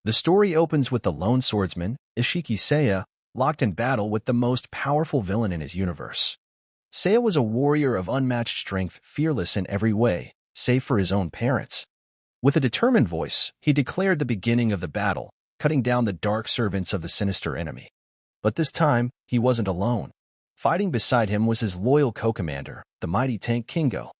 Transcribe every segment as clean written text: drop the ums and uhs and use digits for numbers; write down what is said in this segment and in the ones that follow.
The story opens with the lone swordsman, Ishiki Seiya, locked in battle with the most powerful villain in his universe. Seiya was a warrior of unmatched strength, fearless in every way, save for his own parents. With a determined voice, he declared the beginning of the battle, cutting down the dark servants of the sinister enemy. But this time, he wasn't alone. Fighting beside him was his loyal co-commander, the mighty tank Kingo.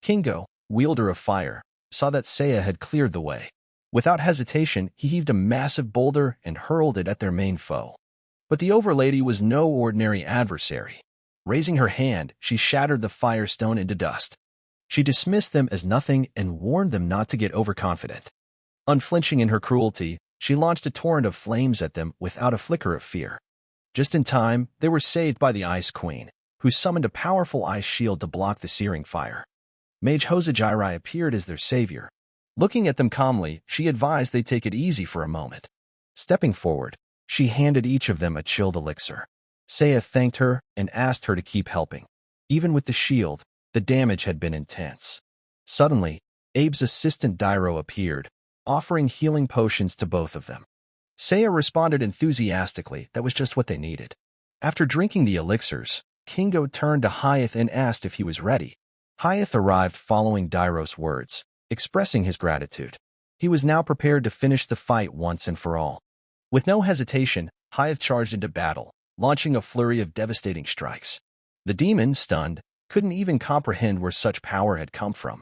Kingo, wielder of fire, saw that Seiya had cleared the way. Without hesitation, he heaved a massive boulder and hurled it at their main foe. But the Overlady was no ordinary adversary. Raising her hand, she shattered the firestone into dust. She dismissed them as nothing and warned them not to get overconfident. Unflinching in her cruelty, she launched a torrent of flames at them without a flicker of fear. Just in time, they were saved by the Ice Queen, who summoned a powerful ice shield to block the searing fire. Mage Hosa appeared as their savior. Looking at them calmly, she advised they take it easy for a moment. Stepping forward, she handed each of them a chilled elixir. Seiya thanked her and asked her to keep helping. Even with the shield, the damage had been intense. Suddenly, Abe's assistant Dyro appeared, offering healing potions to both of them. Seiya responded enthusiastically that was just what they needed. After drinking the elixirs, Kingo turned to Hyeth and asked if he was ready. Hyeth arrived following Dyro's words, expressing his gratitude. He was now prepared to finish the fight once and for all. With no hesitation, Hyeth charged into battle, launching a flurry of devastating strikes. The demon, stunned, couldn't even comprehend where such power had come from.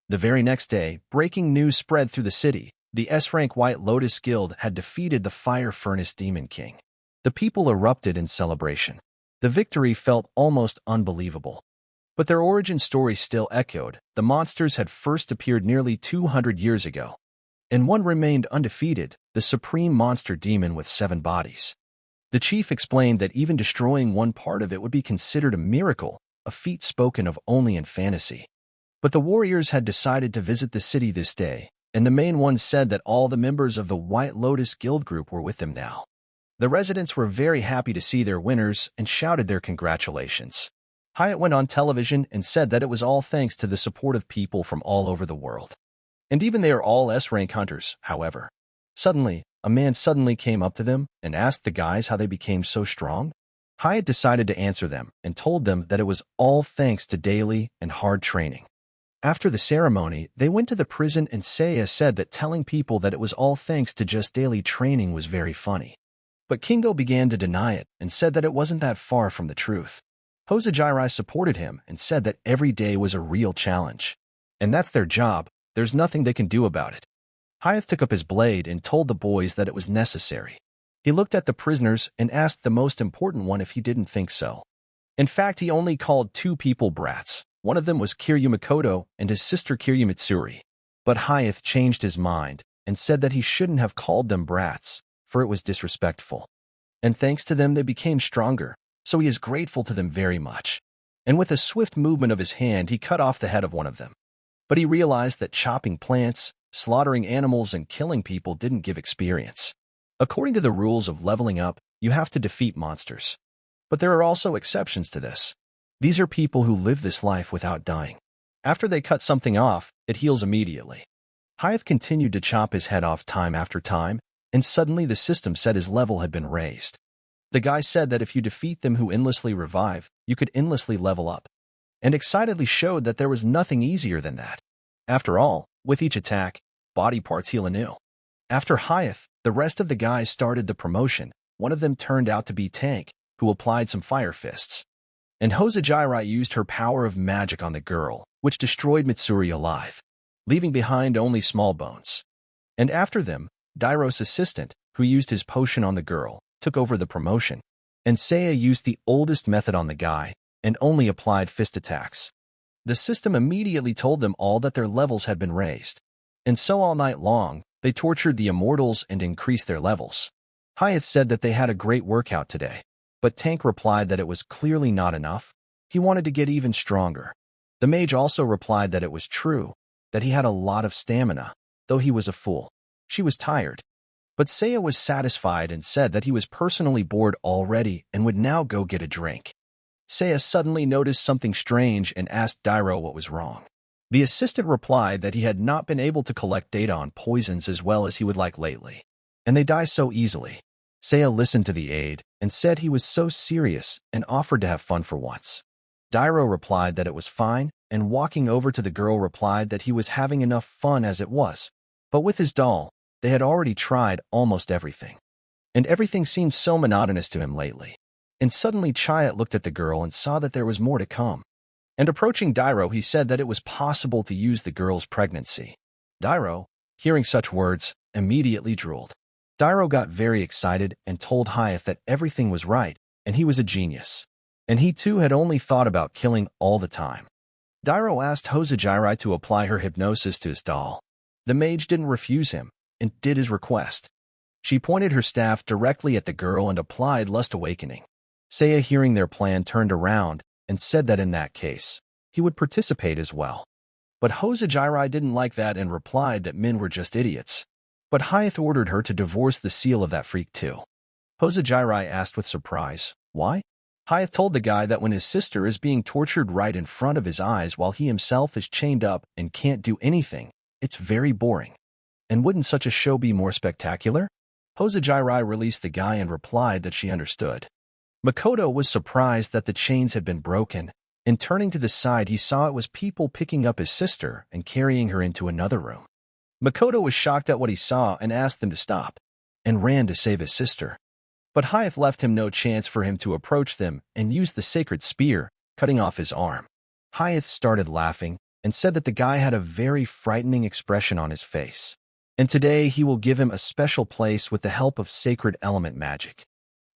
The very next day, breaking news spread through the city. The S-rank White Lotus Guild had defeated the Fire Furnace Demon King. The people erupted in celebration. The victory felt almost unbelievable. But their origin story still echoed. The monsters had first appeared nearly 200 years ago. And one remained undefeated, the supreme monster demon with 7 bodies. The chief explained that even destroying one part of it would be considered a miracle, a feat spoken of only in fantasy. But the warriors had decided to visit the city this day, and the main one said that all the members of the White Lotus Guild group were with them now. The residents were very happy to see their winners and shouted their congratulations. Hyeth went on television and said that it was all thanks to the support of people from all over the world. And even they are all S-rank hunters, however. Suddenly, a man came up to them and asked the guys how they became so strong. Hyeth decided to answer them and told them that it was all thanks to daily and hard training. After the ceremony, they went to the prison and Seiya said that telling people that it was all thanks to just daily training was very funny. But Kingo began to deny it and said that it wasn't that far from the truth. Hosa supported him and said that every day was a real challenge. And that's their job, there's nothing they can do about it. Hyeth took up his blade and told the boys that it was necessary. He looked at the prisoners and asked the most important one if he didn't think so. In fact, he only called 2 people brats. One of them was Kiryu Makoto and his sister Kiryu Mitsuri. But Hyeth changed his mind and said that he shouldn't have called them brats, for it was disrespectful. And thanks to them they became stronger, so he is grateful to them very much. And with a swift movement of his hand he cut off the head of one of them. But he realized that chopping plants, slaughtering animals, and killing people didn't give experience. According to the rules of leveling up, you have to defeat monsters. But there are also exceptions to this. These are people who live this life without dying. After they cut something off, it heals immediately. Hyeth continued to chop his head off time after time, and suddenly the system said his level had been raised. The guy said that if you defeat them who endlessly revive, you could endlessly level up, and excitedly showed that there was nothing easier than that. After all, with each attack, body parts heal anew. After Hyeth, the rest of the guys started the promotion. One of them turned out to be Tank, who applied some fire fists. And Hosa used her power of magic on the girl, which destroyed Mitsuri alive, leaving behind only small bones. And after them, Dyro's assistant, who used his potion on the girl, took over the promotion, and Seiya used the oldest method on the guy and only applied fist attacks. The system immediately told them all that their levels had been raised, and so all night long, they tortured the immortals and increased their levels. Hyeth said that they had a great workout today, but Tank replied that it was clearly not enough. He wanted to get even stronger. The mage also replied that it was true, that he had a lot of stamina, though he was a fool. She was tired. But Seiya was satisfied and said that he was personally bored already and would now go get a drink. Seiya suddenly noticed something strange and asked Dyro what was wrong. The assistant replied that he had not been able to collect data on poisons as well as he would like lately, and they die so easily. Seiya listened to the aide and said he was so serious and offered to have fun for once. Dyro replied that it was fine, and walking over to the girl replied that he was having enough fun as it was. But with his doll, they had already tried almost everything. And everything seemed so monotonous to him lately. And suddenly Chayat looked at the girl and saw that there was more to come. And approaching Dyro, he said that it was possible to use the girl's pregnancy. Dyro, hearing such words, immediately drooled. Dyro got very excited and told Hyeth that everything was right, and he was a genius. And he too had only thought about killing all the time. Dyro asked Hosa to apply her hypnosis to his doll. The mage didn't refuse him, and did his request. She pointed her staff directly at the girl and applied Lust Awakening. Seiya, hearing their plan, turned around and said that in that case, he would participate as well. But Hosa didn't like that and replied that men were just idiots. But Hyeth ordered her to divorce the seal of that freak too. Hosa asked with surprise, why? Hyeth told the guy that when his sister is being tortured right in front of his eyes while he himself is chained up and can't do anything, it's very boring. And wouldn't such a show be more spectacular? Hosa released the guy and replied that she understood. Makoto was surprised that the chains had been broken, and turning to the side he saw it was people picking up his sister and carrying her into another room. Makoto was shocked at what he saw and asked them to stop, and ran to save his sister. But Hyeth left him no chance for him to approach them and used the sacred spear, cutting off his arm. Hyeth started laughing and said that the guy had a very frightening expression on his face. And today he will give him a special place with the help of sacred element magic.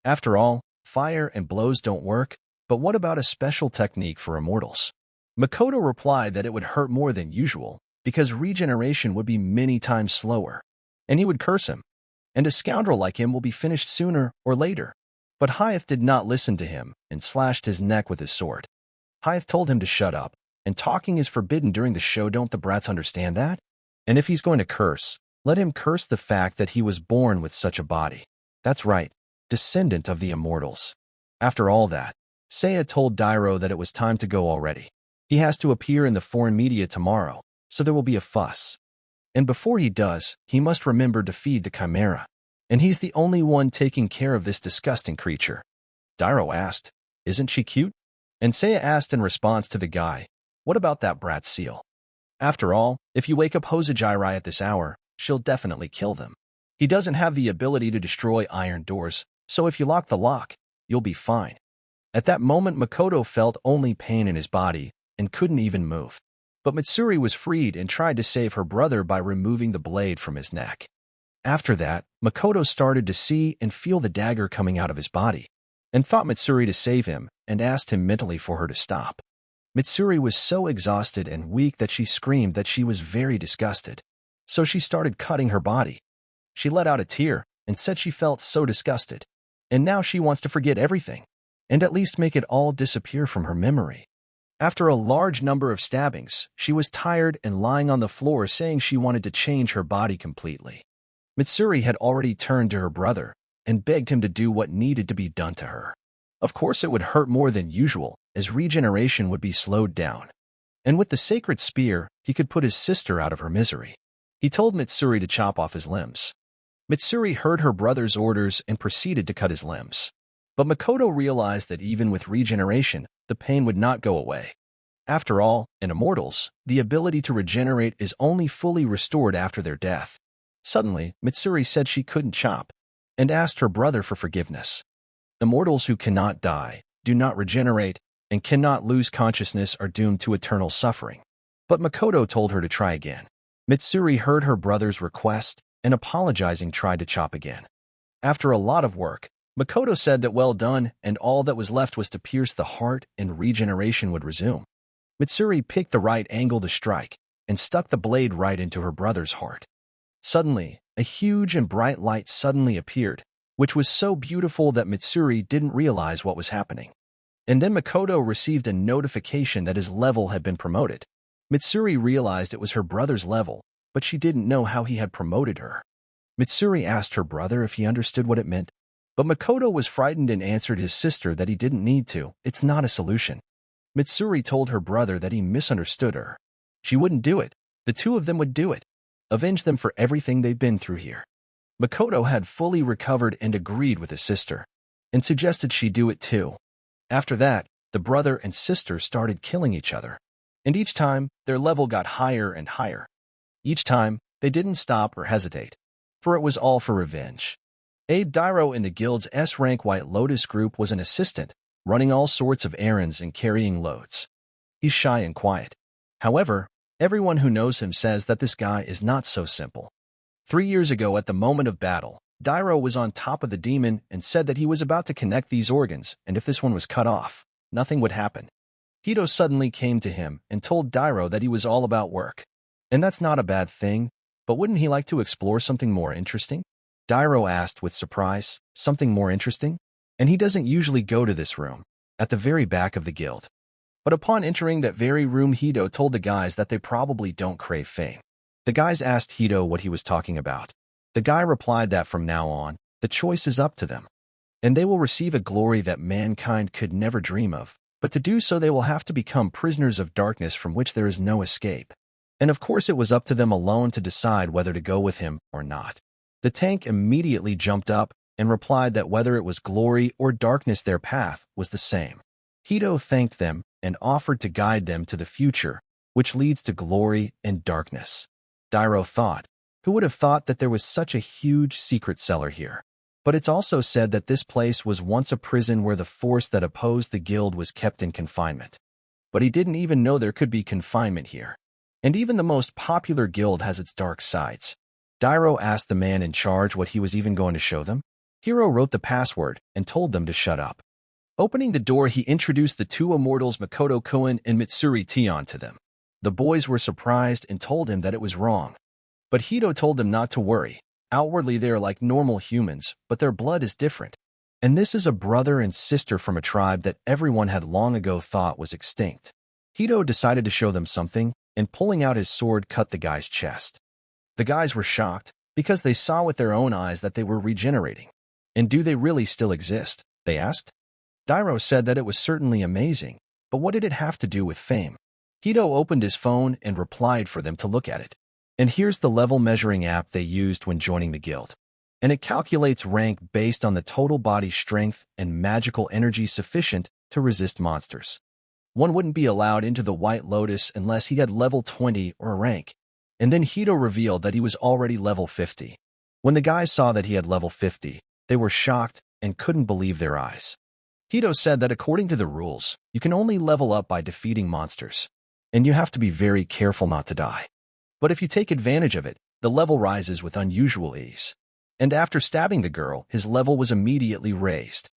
After all, fire and blows don't work, but what about a special technique for immortals? Makoto replied that it would hurt more than usual, because regeneration would be many times slower, and he would curse him. And a scoundrel like him will be finished sooner or later. But Hyeth did not listen to him and slashed his neck with his sword. Hyeth told him to shut up, and talking is forbidden during the show. Don't the brats understand that? And if he's going to curse, let him curse the fact that he was born with such a body. That's right, descendant of the immortals. After all that, Seiya told Dyro that it was time to go already. He has to appear in the foreign media tomorrow, so there will be a fuss. And before he does, he must remember to feed the chimera. And he's the only one taking care of this disgusting creature. Dyro asked, isn't she cute? And Seiya asked in response to the guy, what about that brat seal? After all, if you wake up Hosa at this hour, she'll definitely kill them. He doesn't have the ability to destroy iron doors, so if you lock the lock, you'll be fine. At that moment, Makoto felt only pain in his body and couldn't even move. But Mitsuri was freed and tried to save her brother by removing the blade from his neck. After that, Makoto started to see and feel the dagger coming out of his body, and thought Mitsuri to save him and asked him mentally for her to stop. Mitsuri was so exhausted and weak that she screamed that she was very disgusted. So she started cutting her body. She let out a tear and said she felt so disgusted, and now she wants to forget everything, and at least make it all disappear from her memory. After a large number of stabbings, she was tired and lying on the floor saying she wanted to change her body completely. Mitsuri had already turned to her brother and begged him to do what needed to be done to her. Of course it would hurt more than usual, as regeneration would be slowed down. And with the sacred spear, he could put his sister out of her misery. He told Mitsuri to chop off his limbs. Mitsuri heard her brother's orders and proceeded to cut his limbs. But Makoto realized that even with regeneration, the pain would not go away. After all, in immortals, the ability to regenerate is only fully restored after their death. Suddenly, Mitsuri said she couldn't chop, and asked her brother for forgiveness. Immortals who cannot die, do not regenerate, and cannot lose consciousness are doomed to eternal suffering. But Makoto told her to try again. Mitsuri heard her brother's request, and apologizing tried to chop again. After a lot of work, Makoto said that well done, and all that was left was to pierce the heart and regeneration would resume. Mitsuri picked the right angle to strike, and stuck the blade right into her brother's heart. Suddenly, a huge and bright light suddenly appeared, which was so beautiful that Mitsuri didn't realize what was happening. And then Makoto received a notification that his level had been promoted. Mitsuri realized it was her brother's level, but she didn't know how he had promoted her. Mitsuri asked her brother if he understood what it meant, but Makoto was frightened and answered his sister that he didn't need to. It's not a solution. Mitsuri told her brother that he misunderstood her. She wouldn't do it. The two of them would do it. Avenge them for everything they've been through here. Makoto had fully recovered and agreed with his sister, and suggested she do it too. After that, the brother and sister started killing each other, and each time, their level got higher and higher. Each time, they didn't stop or hesitate, for it was all for revenge. Dyro in the guild's S-rank White Lotus group was an assistant, running all sorts of errands and carrying loads. He's shy and quiet. However, everyone who knows him says that this guy is not so simple. 3 years ago at the moment of battle, Dyro was on top of the demon and said that he was about to connect these organs, and if this one was cut off, nothing would happen. Hito suddenly came to him and told Dyro that he was all about work. And that's not a bad thing, but wouldn't he like to explore something more interesting? Dyro asked with surprise, something more interesting? And he doesn't usually go to this room, at the very back of the guild. But upon entering that very room, Hito told the guys that they probably don't crave fame. The guys asked Hito what he was talking about. The guy replied that from now on, the choice is up to them. And they will receive a glory that mankind could never dream of, but to do so they will have to become prisoners of darkness from which there is no escape. And of course it was up to them alone to decide whether to go with him or not. The tank immediately jumped up and replied that whether it was glory or darkness their path was the same. Hito thanked them and offered to guide them to the future, which leads to glory and darkness. Dyro thought, who would have thought that there was such a huge secret cellar here? But it's also said that this place was once a prison where the force that opposed the guild was kept in confinement. But he didn't even know there could be confinement here. And even the most popular guild has its dark sides. Dyro asked the man in charge what he was even going to show them. Hiro wrote the password and told them to shut up. Opening the door, he introduced the two immortals Makoto Koen and Mitsuri Tion to them. The boys were surprised and told him that it was wrong. But Hito told them not to worry. Outwardly they are like normal humans, but their blood is different. And this is a brother and sister from a tribe that everyone had long ago thought was extinct. Hito decided to show them something, and pulling out his sword cut the guy's chest. The guys were shocked, because they saw with their own eyes that they were regenerating. And do they really still exist? They asked. Dyro said that it was certainly amazing, but what did it have to do with fame? Hito opened his phone and replied for them to look at it. And here's the level measuring app they used when joining the guild. And it calculates rank based on the total body strength and magical energy sufficient to resist monsters. One wouldn't be allowed into the White Lotus unless he had level 20 or a rank. And then Hito revealed that he was already level 50. When the guys saw that he had level 50, they were shocked and couldn't believe their eyes. Hito said that according to the rules, you can only level up by defeating monsters. And you have to be very careful not to die. But if you take advantage of it, the level rises with unusual ease. And after stabbing the girl, his level was immediately raised.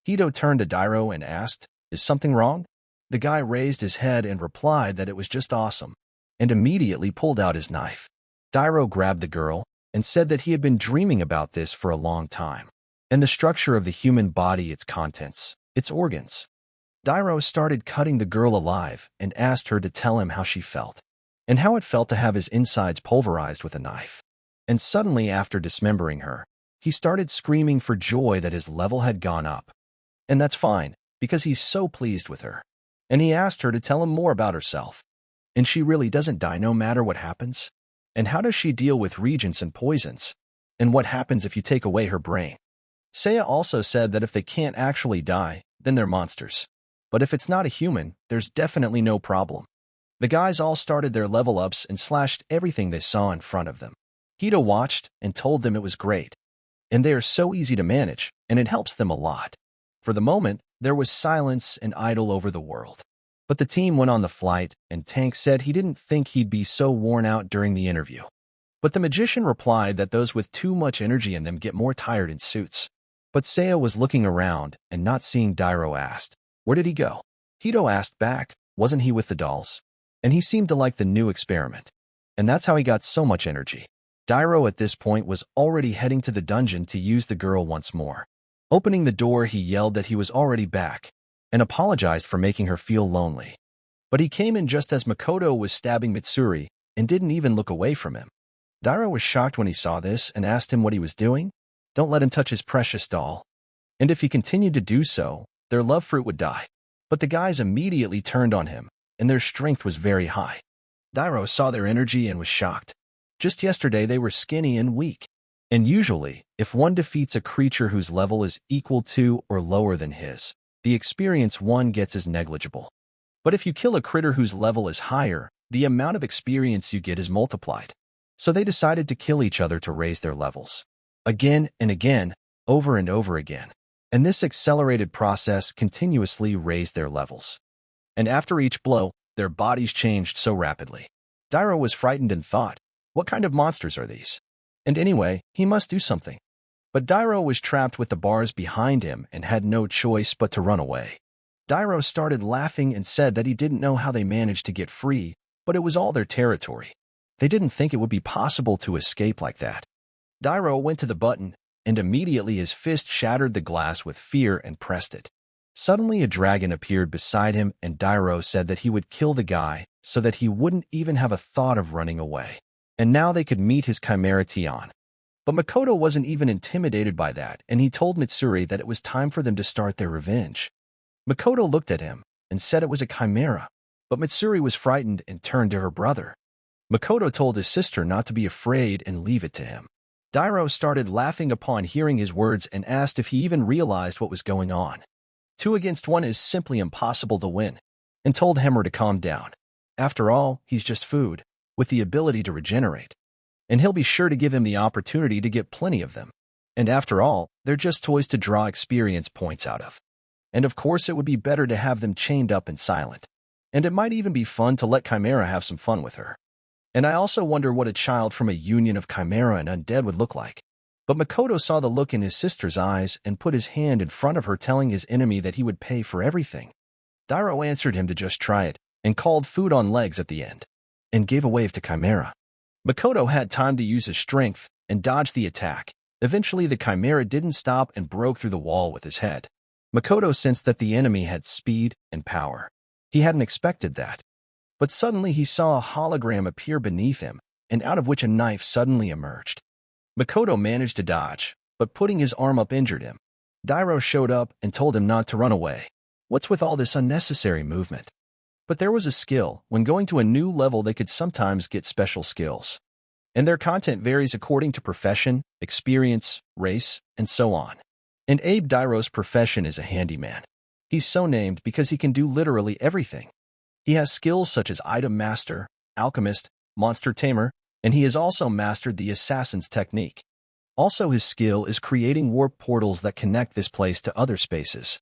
Hito turned to Dyro and asked, "Is something wrong?" The guy raised his head and replied that it was just awesome, and immediately pulled out his knife. Dyro grabbed the girl and said that he had been dreaming about this for a long time, and the structure of the human body, its contents, its organs. Dyro started cutting the girl alive and asked her to tell him how she felt, and how it felt to have his insides pulverized with a knife. And suddenly, after dismembering her, he started screaming for joy that his level had gone up. And that's fine, because he's so pleased with her. And he asked her to tell him more about herself. And she really doesn't die no matter what happens? And how does she deal with regents and poisons? And what happens if you take away her brain? Seiya also said that if they can't actually die, then they're monsters. But if it's not a human, there's definitely no problem. The guys all started their level ups and slashed everything they saw in front of them. Hito watched and told them it was great. And they are so easy to manage, and it helps them a lot. For the moment, there was silence and idle over the world. But the team went on the flight, and Tank said he didn't think he'd be so worn out during the interview. But the magician replied that those with too much energy in them get more tired in suits. But Seiya was looking around and not seeing Dyro asked, "Where did he go?" Hito asked back, "Wasn't he with the dolls?" And he seemed to like the new experiment. And that's how he got so much energy. Dyro at this point was already heading to the dungeon to use the girl once more. Opening the door, he yelled that he was already back, and apologized for making her feel lonely. But he came in just as Makoto was stabbing Mitsuri, and didn't even look away from him. Dyro was shocked when he saw this, and asked him what he was doing. Don't let him touch his precious doll. And if he continued to do so, their love fruit would die. But the guys immediately turned on him, and their strength was very high. Dyro saw their energy and was shocked. Just yesterday they were skinny and weak. And usually, if one defeats a creature whose level is equal to or lower than his, the experience one gets is negligible. But if you kill a critter whose level is higher, the amount of experience you get is multiplied. So they decided to kill each other to raise their levels. Again and again, over and over again. And this accelerated process continuously raised their levels. And after each blow, their bodies changed so rapidly. Dyro was frightened and thought, what kind of monsters are these? And anyway, he must do something. But Dyro was trapped with the bars behind him and had no choice but to run away. Dyro started laughing and said that he didn't know how they managed to get free, but it was all their territory. They didn't think it would be possible to escape like that. Dyro went to the button, and immediately his fist shattered the glass with fear and pressed it. Suddenly a dragon appeared beside him, and Dyro said that he would kill the guy so that he wouldn't even have a thought of running away. And now they could meet his chimera Tion. But Makoto wasn't even intimidated by that, and he told Mitsuri that it was time for them to start their revenge. Makoto looked at him and said it was a chimera, but Mitsuri was frightened and turned to her brother. Makoto told his sister not to be afraid and leave it to him. Dyro started laughing upon hearing his words and asked if he even realized what was going on. 2 against 1 is simply impossible to win, and told Hemmer to calm down. After all, he's just food, with the ability to regenerate. And he'll be sure to give him the opportunity to get plenty of them. And after all, they're just toys to draw experience points out of. And of course it would be better to have them chained up and silent. And it might even be fun to let Chimera have some fun with her. And I also wonder what a child from a union of Chimera and Undead would look like. But Makoto saw the look in his sister's eyes and put his hand in front of her, telling his enemy that he would pay for everything. Dyro answered him to just try it, and called food on legs at the end, and gave a wave to Chimera. Makoto had time to use his strength and dodge the attack. Eventually the Chimera didn't stop and broke through the wall with his head. Makoto sensed that the enemy had speed and power. He hadn't expected that. But suddenly he saw a hologram appear beneath him, and out of which a knife suddenly emerged. Makoto managed to dodge, but putting his arm up injured him. Dyro showed up and told him not to run away. What's with all this unnecessary movement? But there was a skill. When going to a new level, they could sometimes get special skills. And their content varies according to profession, experience, race, and so on. And Abe Dyro's profession is a handyman. He's so named because he can do literally everything. He has skills such as item master, alchemist, monster tamer, and he has also mastered the assassin's technique. Also, his skill is creating warp portals that connect this place to other spaces.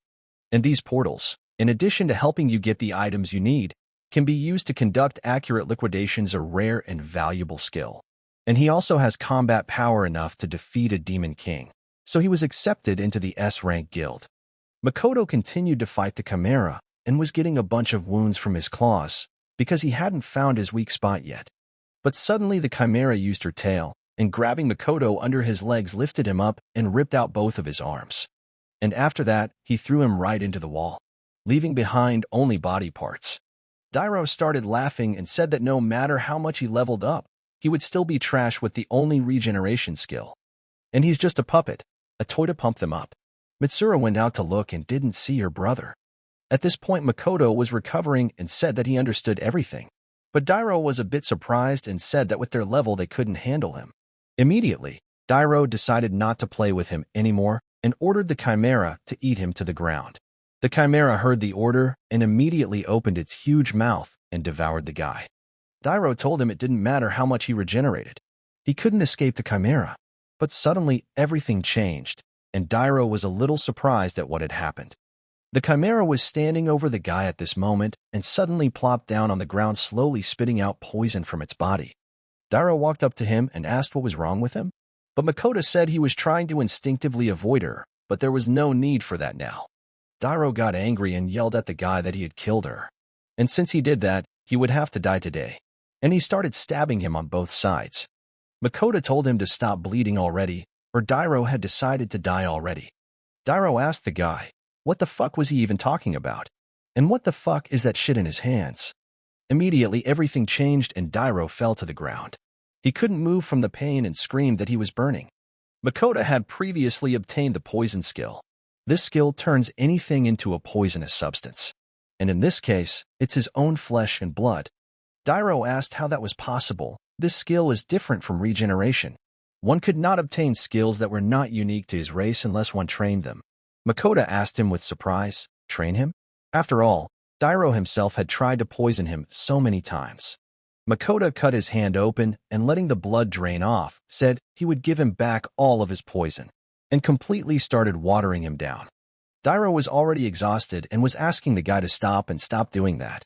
And these portals, in addition to helping you get the items you need, can be used to conduct accurate liquidations, a rare and valuable skill. And he also has combat power enough to defeat a demon king, so he was accepted into the S-rank guild. Makoto continued to fight the Chimera and was getting a bunch of wounds from his claws because he hadn't found his weak spot yet. But suddenly the Chimera used her tail, and grabbing Makoto under his legs lifted him up and ripped out both of his arms. And after that, he threw him right into the wall, leaving behind only body parts. Dyro started laughing and said that no matter how much he leveled up, he would still be trash with the only regeneration skill. And he's just a puppet, a toy to pump them up. Mitsura went out to look and didn't see her brother. At this point, Makoto was recovering and said that he understood everything. But Dyro was a bit surprised and said that with their level they couldn't handle him. Immediately, Dyro decided not to play with him anymore and ordered the Chimera to eat him to the ground. The Chimera heard the order and immediately opened its huge mouth and devoured the guy. Dyro told him it didn't matter how much he regenerated. He couldn't escape the Chimera. But suddenly everything changed, and Dyro was a little surprised at what had happened. The Chimera was standing over the guy at this moment and suddenly plopped down on the ground, slowly spitting out poison from its body. Dyro walked up to him and asked what was wrong with him. But Makoto said he was trying to instinctively avoid her, but there was no need for that now. Dyro got angry and yelled at the guy that he had killed her. And since he did that, he would have to die today. And he started stabbing him on both sides. Makoto told him to stop bleeding already, or Dyro had decided to die already. Dyro asked the guy, what the fuck was he even talking about? And what the fuck is that shit in his hands? Immediately everything changed and Dyro fell to the ground. He couldn't move from the pain and screamed that he was burning. Makoto had previously obtained the poison skill. This skill turns anything into a poisonous substance. And in this case, it's his own flesh and blood. Dyro asked how that was possible. This skill is different from regeneration. One could not obtain skills that were not unique to his race unless one trained them. Makoto asked him with surprise, train him? After all, Dyro himself had tried to poison him so many times. Makoto cut his hand open and letting the blood drain off, said he would give him back all of his poison, and completely started watering him down. Dyro was already exhausted and was asking the guy to stop doing that.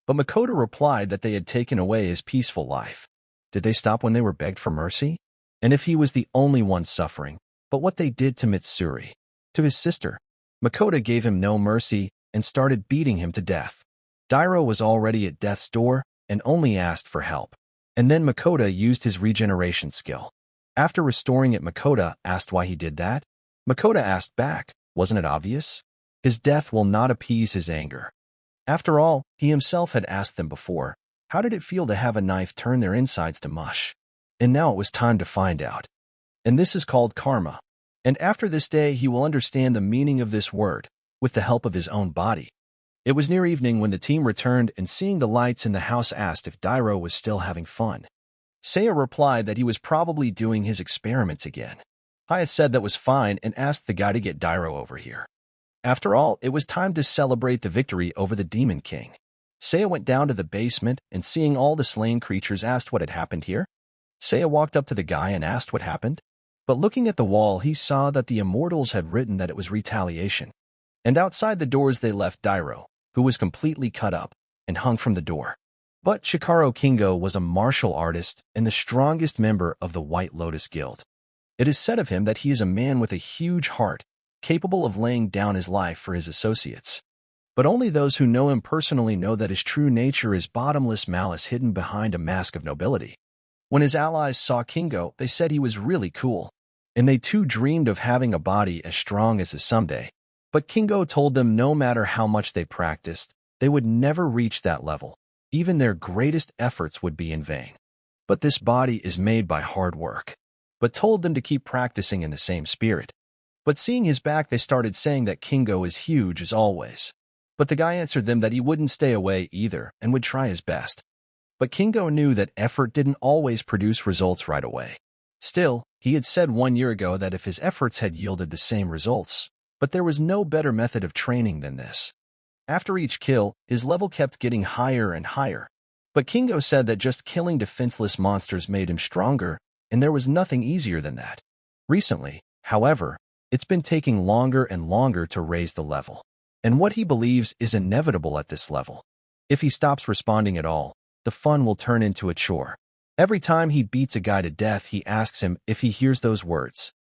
But Makoto replied that they had taken away his peaceful life. Did they stop when they were begged for mercy? And if he was the only one suffering, but what they did to Mitsuri, to his sister, Makoto gave him no mercy and started beating him to death. Dyro was already at death's door and only asked for help. And then Makoto used his regeneration skill. After restoring it, Makoto asked why he did that. Makoto asked back, wasn't it obvious? His death will not appease his anger. After all, he himself had asked them before, how did it feel to have a knife turn their insides to mush? And now it was time to find out. And this is called karma. And after this day he will understand the meaning of this word, with the help of his own body. It was near evening when the team returned and seeing the lights in the house asked if Dyro was still having fun. Seiya replied that he was probably doing his experiments again. Hayat said that was fine and asked the guy to get Dyro over here. After all, it was time to celebrate the victory over the Demon King. Seiya went down to the basement and seeing all the slain creatures asked what had happened here. Seiya walked up to the guy and asked what happened. But looking at the wall, he saw that the Immortals had written that it was retaliation. And outside the doors they left Dyro, who was completely cut up and hung from the door. But Shikaro Kingo was a martial artist and the strongest member of the White Lotus Guild. It is said of him that he is a man with a huge heart, capable of laying down his life for his associates. But only those who know him personally know that his true nature is bottomless malice hidden behind a mask of nobility. When his allies saw Kingo, they said he was really cool, and they too dreamed of having a body as strong as his someday. But Kingo told them no matter how much they practiced, they would never reach that level. Even their greatest efforts would be in vain. But this body is made by hard work. But told them to keep practicing in the same spirit. But seeing his back, they started saying that Kingo is huge as always. But the guy answered them that he wouldn't stay away either and would try his best. But Kingo knew that effort didn't always produce results right away. Still, he had said 1 year ago that if his efforts had yielded the same results, but there was no better method of training than this. After each kill, his level kept getting higher and higher. But Kingo said that just killing defenseless monsters made him stronger, and there was nothing easier than that. Recently, however, it's been taking longer and longer to raise the level. And what he believes is inevitable at this level. If he stops responding at all, the fun will turn into a chore. Every time he beats a guy to death, he asks him if he hears those words.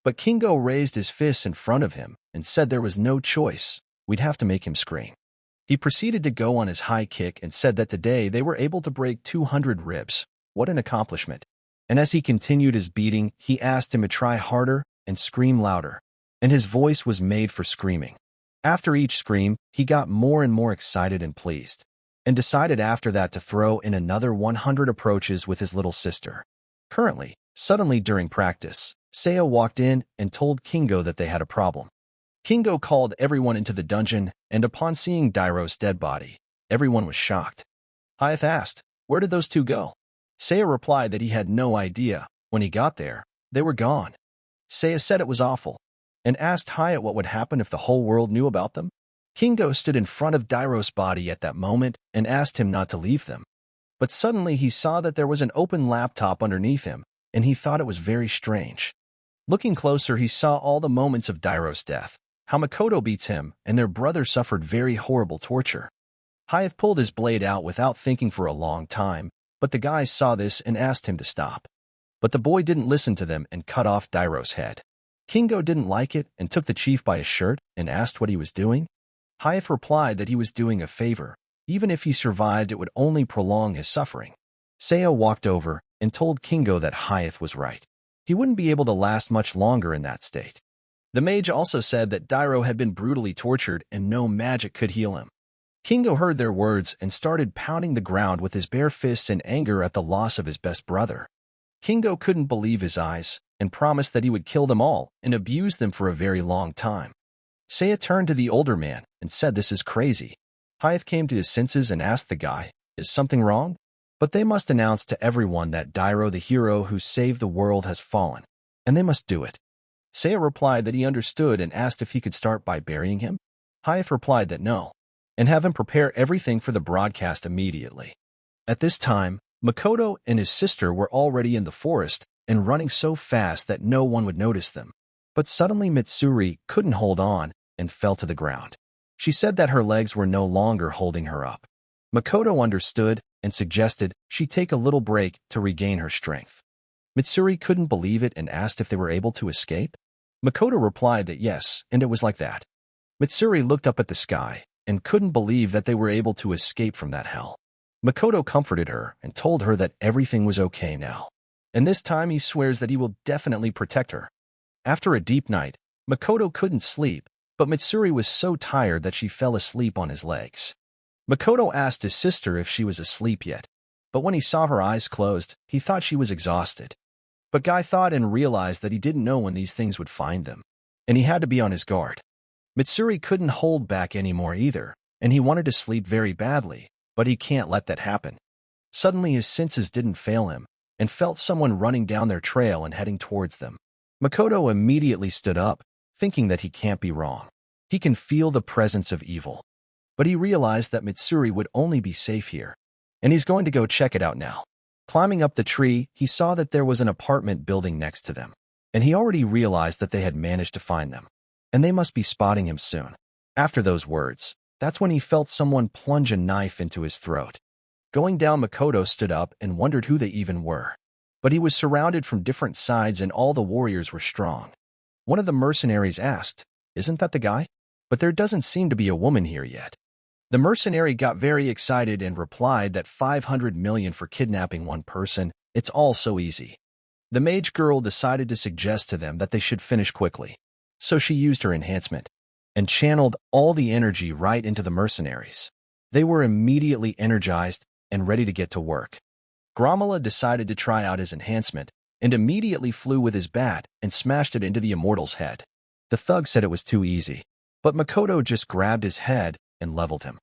But Kingo raised his fists in front of him and said there was no choice. We'd have to make him scream. He proceeded to go on his high kick and said that today they were able to break 200 ribs. What an accomplishment. And as he continued his beating, he asked him to try harder and scream louder. And his voice was made for screaming. After each scream, he got more and more excited and pleased, and decided after that to throw in another 100 approaches with his little sister. Suddenly during practice, Seiya walked in and told Kingo that they had a problem. Kingo called everyone into the dungeon, and upon seeing Dyro's dead body, everyone was shocked. Hyeth asked, where did those two go? Seiya replied that he had no idea. When he got there, they were gone. Seiya said it was awful, and asked Hyeth what would happen if the whole world knew about them. Kingo stood in front of Dyro's body at that moment and asked him not to leave them. But suddenly he saw that there was an open laptop underneath him, and he thought it was very strange. Looking closer, he saw all the moments of Dyro's death, how Makoto beats him, and their brother suffered very horrible torture. Hyeth pulled his blade out without thinking for a long time, but the guys saw this and asked him to stop. But the boy didn't listen to them and cut off Dyro's head. Kingo didn't like it and took the chief by his shirt and asked what he was doing. Hyeth replied that he was doing a favor. Even if he survived, it would only prolong his suffering. Seiya walked over and told Kingo that Hyeth was right. He wouldn't be able to last much longer in that state. The mage also said that Dyro had been brutally tortured and no magic could heal him. Kingo heard their words and started pounding the ground with his bare fists in anger at the loss of his best brother. Kingo couldn't believe his eyes and promised that he would kill them all and abuse them for a very long time. Seiya turned to the older man and said this is crazy. Hyeth came to his senses and asked the guy, is something wrong? But they must announce to everyone that Dyro, the hero who saved the world, has fallen, and they must do it. Seiya replied that he understood and asked if he could start by burying him. Hyth replied that no, and have him prepare everything for the broadcast immediately. At this time, Makoto and his sister were already in the forest and running so fast that no one would notice them. But suddenly Mitsuri couldn't hold on and fell to the ground. She said that her legs were no longer holding her up. Makoto understood and suggested she take a little break to regain her strength. Mitsuri couldn't believe it and asked if they were able to escape. Makoto replied that yes, and it was like that. Mitsuri looked up at the sky and couldn't believe that they were able to escape from that hell. Makoto comforted her and told her that everything was okay now. And this time he swears that he will definitely protect her. After a deep night, Makoto couldn't sleep, but Mitsuri was so tired that she fell asleep on his legs. Makoto asked his sister if she was asleep yet, but when he saw her eyes closed, he thought she was exhausted. But Guy thought and realized that he didn't know when these things would find them, and he had to be on his guard. Mitsuri couldn't hold back anymore either, and he wanted to sleep very badly, but he can't let that happen. Suddenly his senses didn't fail him, and felt someone running down their trail and heading towards them. Makoto immediately stood up, thinking that he can't be wrong. He can feel the presence of evil. But he realized that Mitsuri would only be safe here, and he's going to go check it out now. Climbing up the tree, he saw that there was an apartment building next to them, and he already realized that they had managed to find them, and they must be spotting him soon. After those words, that's when he felt someone plunge a knife into his throat. Going down, Makoto stood up and wondered who they even were. But he was surrounded from different sides and all the warriors were strong. One of the mercenaries asked, "Isn't that the guy? But there doesn't seem to be a woman here yet." The mercenary got very excited and replied that 500 million for kidnapping one person, it's all so easy. The mage girl decided to suggest to them that they should finish quickly. So she used her enhancement and channeled all the energy right into the mercenaries. They were immediately energized and ready to get to work. Gromala decided to try out his enhancement and immediately flew with his bat and smashed it into the immortal's head. The thug said it was too easy, but Makoto just grabbed his head and leveled him.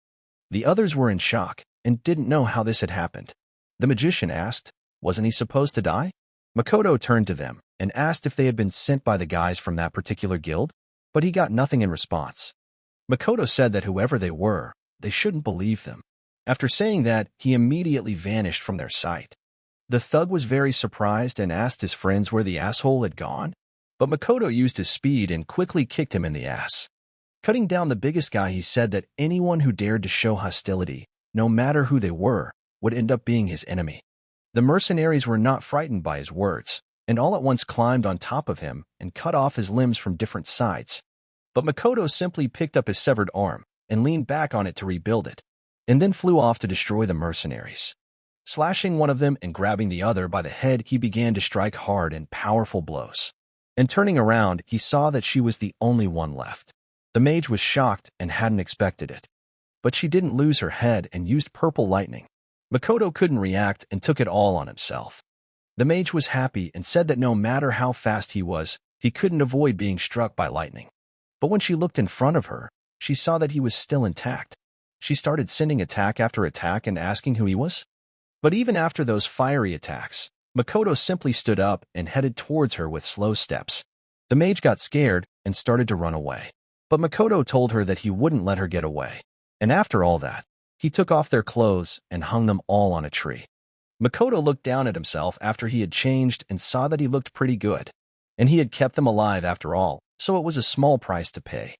The others were in shock and didn't know how this had happened. The magician asked, wasn't he supposed to die? Makoto turned to them and asked if they had been sent by the guys from that particular guild, but he got nothing in response. Makoto said that whoever they were, they shouldn't believe them. After saying that, he immediately vanished from their sight. The thug was very surprised and asked his friends where the asshole had gone, but Makoto used his speed and quickly kicked him in the ass. Cutting down the biggest guy, he said that anyone who dared to show hostility, no matter who they were, would end up being his enemy. The mercenaries were not frightened by his words, and all at once climbed on top of him and cut off his limbs from different sides. But Makoto simply picked up his severed arm and leaned back on it to rebuild it, and then flew off to destroy the mercenaries. Slashing one of them and grabbing the other by the head, he began to strike hard and powerful blows. And turning around, he saw that she was the only one left. The mage was shocked and hadn't expected it. But she didn't lose her head and used purple lightning. Makoto couldn't react and took it all on himself. The mage was happy and said that no matter how fast he was, he couldn't avoid being struck by lightning. But when she looked in front of her, she saw that he was still intact. She started sending attack after attack and asking who he was. But even after those fiery attacks, Makoto simply stood up and headed towards her with slow steps. The mage got scared and started to run away. But Makoto told her that he wouldn't let her get away. And after all that, he took off their clothes and hung them all on a tree. Makoto looked down at himself after he had changed and saw that he looked pretty good. And he had kept them alive after all, so it was a small price to pay.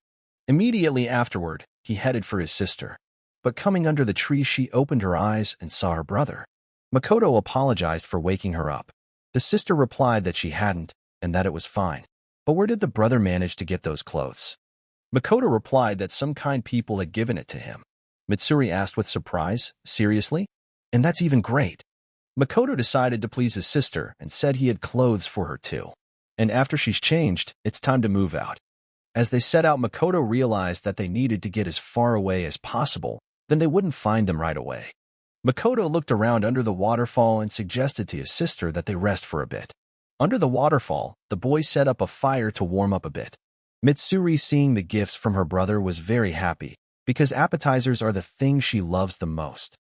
Immediately afterward, he headed for his sister. But coming under the tree, she opened her eyes and saw her brother. Makoto apologized for waking her up. The sister replied that she hadn't, and that it was fine. But where did the brother manage to get those clothes? Makoto replied that some kind people had given it to him. Mitsuri asked with surprise, seriously? And that's even great. Makoto decided to please his sister and said he had clothes for her too. And after she's changed, it's time to move out. As they set out, Makoto realized that they needed to get as far away as possible, then they wouldn't find them right away. Makoto looked around under the waterfall and suggested to his sister that they rest for a bit. Under the waterfall, the boys set up a fire to warm up a bit. Mitsuri, seeing the gifts from her brother, was very happy, because appetizers are the thing she loves the most.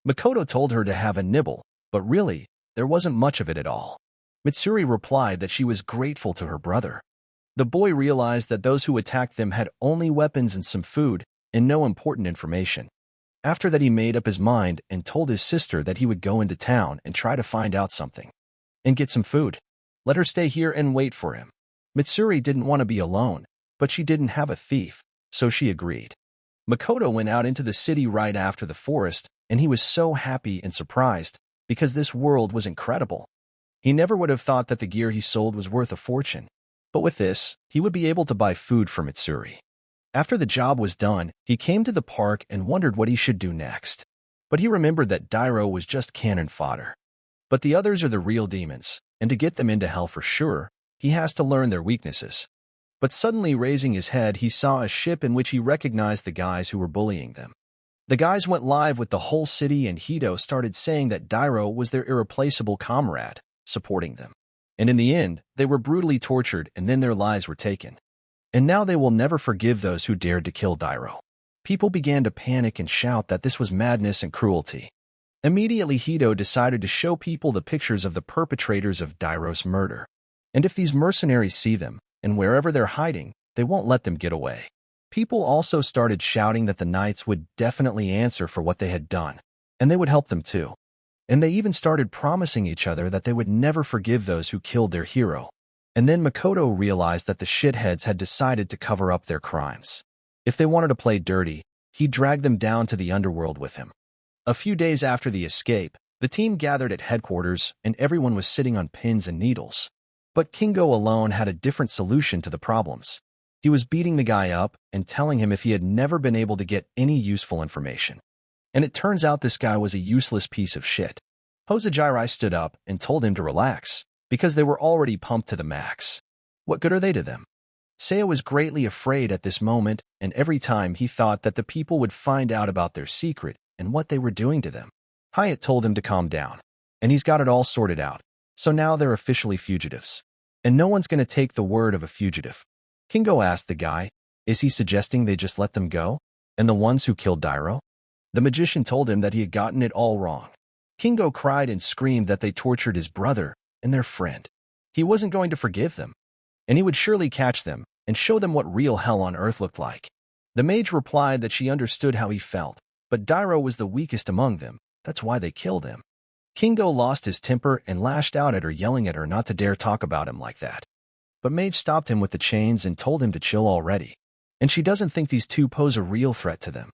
Makoto told her to have a nibble, but really, there wasn't much of it at all. Mitsuri replied that she was grateful to her brother. The boy realized that those who attacked them had only weapons and some food, and no important information. After that, he made up his mind and told his sister that he would go into town and try to find out something. And get some food. Let her stay here and wait for him. Mitsuri didn't want to be alone, but she didn't have a thief, so she agreed. Makoto went out into the city right after the forest, and he was so happy and surprised, because this world was incredible. He never would have thought that the gear he sold was worth a fortune. But with this, he would be able to buy food for Mitsuri. After the job was done, he came to the park and wondered what he should do next. But he remembered that Dyro was just cannon fodder. But the others are the real demons, and to get them into hell for sure, he has to learn their weaknesses. But suddenly raising his head, he saw a ship in which he recognized the guys who were bullying them. The guys went live with the whole city, and Hito started saying that Dyro was their irreplaceable comrade, supporting them. And in the end, they were brutally tortured and then their lives were taken. And now they will never forgive those who dared to kill Dyro. People began to panic and shout that this was madness and cruelty. Immediately, Hito decided to show people the pictures of the perpetrators of Dyro's murder. And if these mercenaries see them, and wherever they're hiding, they won't let them get away. People also started shouting that the knights would definitely answer for what they had done, and they would help them too. And they even started promising each other that they would never forgive those who killed their hero. And then Makoto realized that the shitheads had decided to cover up their crimes. If they wanted to play dirty, he dragged them down to the underworld with him. A few days after the escape, the team gathered at headquarters and everyone was sitting on pins and needles. But Kingo alone had a different solution to the problems. He was beating the guy up and telling him if he had never been able to get any useful information. And it turns out this guy was a useless piece of shit. Hosa stood up and told him to relax, because they were already pumped to the max. What good are they to them? Seiya was greatly afraid at this moment, and every time he thought that the people would find out about their secret and what they were doing to them. Hyatt told him to calm down, and he's got it all sorted out, so now they're officially fugitives. And no one's going to take the word of a fugitive. Kingo asked the guy, is he suggesting they just let them go? And the ones who killed Dyro? The magician told him that he had gotten it all wrong. Kingo cried and screamed that they tortured his brother and their friend. He wasn't going to forgive them, and he would surely catch them and show them what real hell on earth looked like. The mage replied that she understood how he felt, but Dyro was the weakest among them. That's why they killed him. Kingo lost his temper and lashed out at her, yelling at her not to dare talk about him like that. But Mage stopped him with the chains and told him to chill already, and she doesn't think these two pose a real threat to them.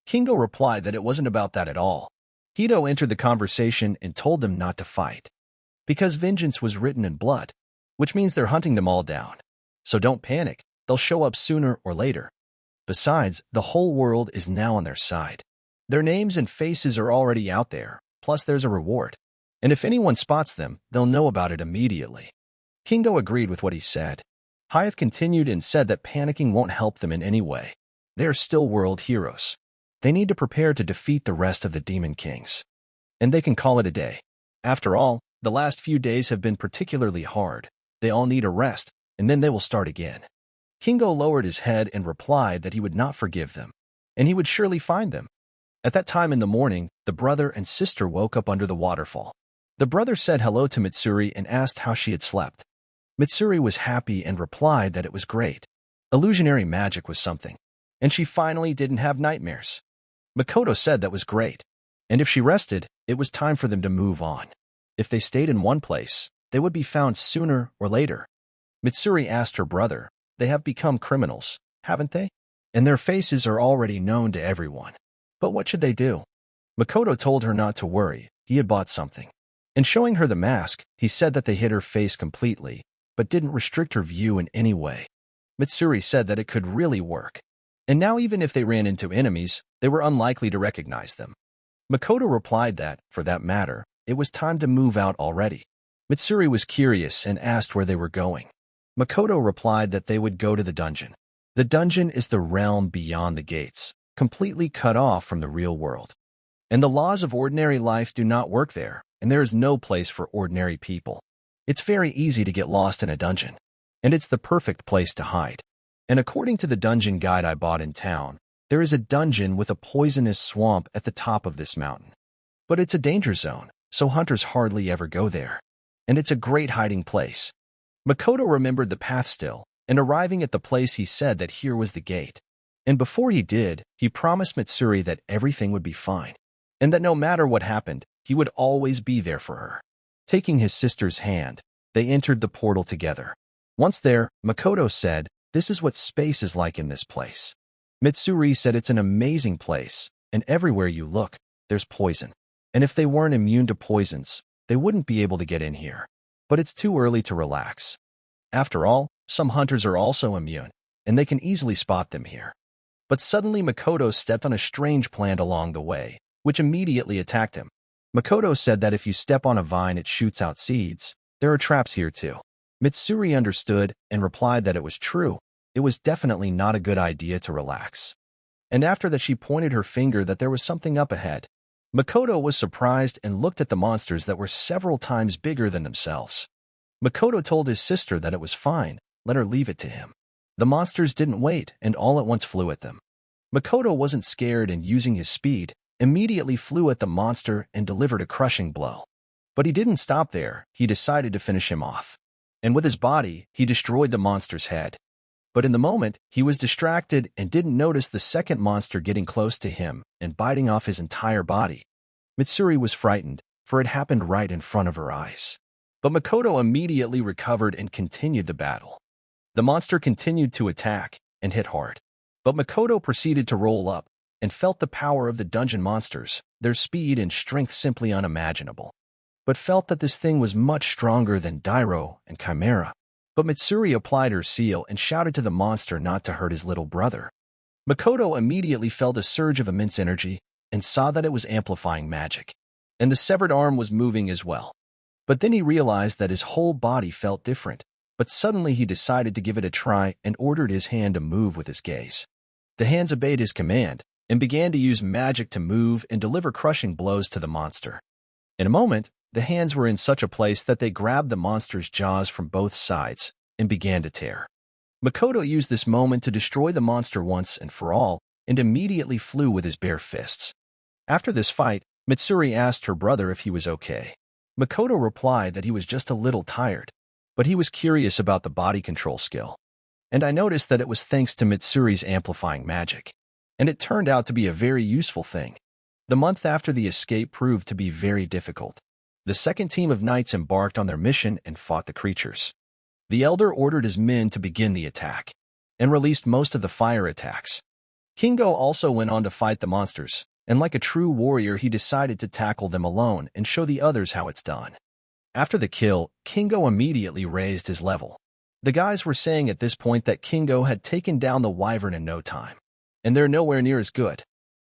Kingo replied that it wasn't about that at all. Hito entered the conversation and told them not to fight, because vengeance was written in blood, which means they're hunting them all down. So don't panic, they'll show up sooner or later. Besides, the whole world is now on their side. Their names and faces are already out there, plus there's a reward. And if anyone spots them, they'll know about it immediately. Kingo agreed with what he said. Hyeth continued and said that panicking won't help them in any way. They are still world heroes. They need to prepare to defeat the rest of the Demon Kings. And they can call it a day. After all, the last few days have been particularly hard. They all need a rest, and then they will start again. Kingo lowered his head and replied that he would not forgive them, and he would surely find them. At that time in the morning, the brother and sister woke up under the waterfall. The brother said hello to Mitsuri and asked how she had slept. Mitsuri was happy and replied that it was great. Illusionary magic was something, and she finally didn't have nightmares. Makoto said that was great, and if she rested, it was time for them to move on. If they stayed in one place, they would be found sooner or later. Mitsuri asked her brother, they have become criminals, haven't they? And their faces are already known to everyone. But what should they do? Makoto told her not to worry, he had bought something. And showing her the mask, he said that they hid her face completely, but didn't restrict her view in any way. Mitsuri said that it could really work. And now even if they ran into enemies, they were unlikely to recognize them. Makoto replied that, for that matter, it was time to move out already. Mitsuri was curious and asked where they were going. Makoto replied that they would go to the dungeon. The dungeon is the realm beyond the gates, completely cut off from the real world. And the laws of ordinary life do not work there, and there is no place for ordinary people. It's very easy to get lost in a dungeon, and it's the perfect place to hide. And according to the dungeon guide I bought in town, there is a dungeon with a poisonous swamp at the top of this mountain. But it's a danger zone, so hunters hardly ever go there. And it's a great hiding place. Makoto remembered the path still, and arriving at the place he said that here was the gate. And before he did, he promised Mitsuri that everything would be fine, and that no matter what happened, he would always be there for her. Taking his sister's hand, they entered the portal together. Once there, Makoto said, "This is what space is like in this place." Mitsuri said it's an amazing place, and everywhere you look, there's poison. And if they weren't immune to poisons, they wouldn't be able to get in here. But it's too early to relax. After all, some hunters are also immune, and they can easily spot them here. But suddenly Makoto stepped on a strange plant along the way, which immediately attacked him. Makoto said that if you step on a vine it shoots out seeds. There are traps here too. Mitsuri understood and replied that it was true. It was definitely not a good idea to relax. And after that she pointed her finger that there was something up ahead. Makoto was surprised and looked at the monsters that were several times bigger than themselves. Makoto told his sister that it was fine, let her leave it to him. The monsters didn't wait and all at once flew at them. Makoto wasn't scared and using his speed, immediately flew at the monster and delivered a crushing blow. But he didn't stop there, he decided to finish him off. And with his body, he destroyed the monster's head. But in the moment, he was distracted and didn't notice the second monster getting close to him and biting off his entire body. Mitsuri was frightened, for it happened right in front of her eyes. But Makoto immediately recovered and continued the battle. The monster continued to attack and hit hard. But Makoto proceeded to roll up and felt the power of the dungeon monsters, their speed and strength simply unimaginable. But felt that this thing was much stronger than Dyro and Chimera. But Mitsuri applied her seal and shouted to the monster not to hurt his little brother. Makoto immediately felt a surge of immense energy and saw that it was amplifying magic. And the severed arm was moving as well. But then he realized that his whole body felt different. But suddenly he decided to give it a try and ordered his hand to move with his gaze. The hands obeyed his command and began to use magic to move and deliver crushing blows to the monster. In a moment, the hands were in such a place that they grabbed the monster's jaws from both sides and began to tear. Makoto used this moment to destroy the monster once and for all and immediately flew with his bare fists. After this fight, Mitsuri asked her brother if he was okay. Makoto replied that he was just a little tired, but he was curious about the body control skill. And I noticed that it was thanks to Mitsuri's amplifying magic. And it turned out to be a very useful thing. The month after the escape proved to be very difficult. The second team of knights embarked on their mission and fought the creatures. The elder ordered his men to begin the attack, and released most of the fire attacks. Kingo also went on to fight the monsters, and like a true warrior he decided to tackle them alone and show the others how it's done. After the kill, Kingo immediately raised his level. The guys were saying at this point that Kingo had taken down the wyvern in no time, and they're nowhere near as good.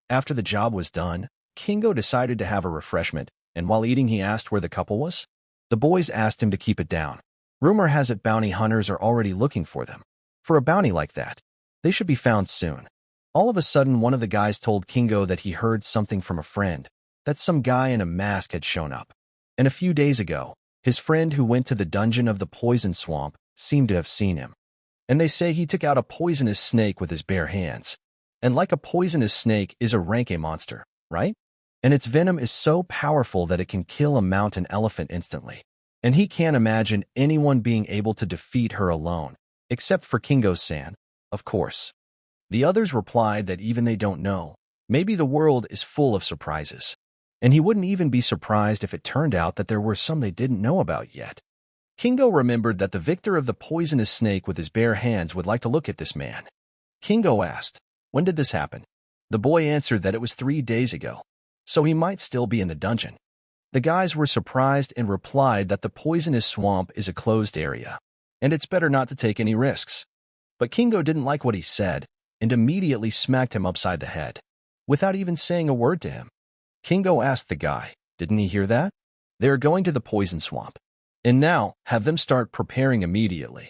After the job was done, Kingo decided to have a refreshment, and while eating he asked where the couple was. The boys asked him to keep it down. Rumor has it bounty hunters are already looking for them. For a bounty like that, they should be found soon. All of a sudden one of the guys told Kingo that he heard something from a friend, that some guy in a mask had shown up. And a few days ago, his friend who went to the dungeon of the poison swamp seemed to have seen him. And they say he took out a poisonous snake with his bare hands. And like a poisonous snake is a rank A monster, right? And its venom is so powerful that it can kill a mountain elephant instantly. And he can't imagine anyone being able to defeat her alone, except for Kingo-san, of course. The others replied that even they don't know, maybe the world is full of surprises. And he wouldn't even be surprised if it turned out that there were some they didn't know about yet. Kingo remembered that the victor of the poisonous snake with his bare hands would like to look at this man. Kingo asked, "When did this happen?" The boy answered that it was 3 days ago. So he might still be in the dungeon. The guys were surprised and replied that the poisonous swamp is a closed area, and it's better not to take any risks. But Kingo didn't like what he said, and immediately smacked him upside the head, without even saying a word to him. Kingo asked the guy, "Didn't he hear that? They are going to the poison swamp. And now, have them start preparing immediately."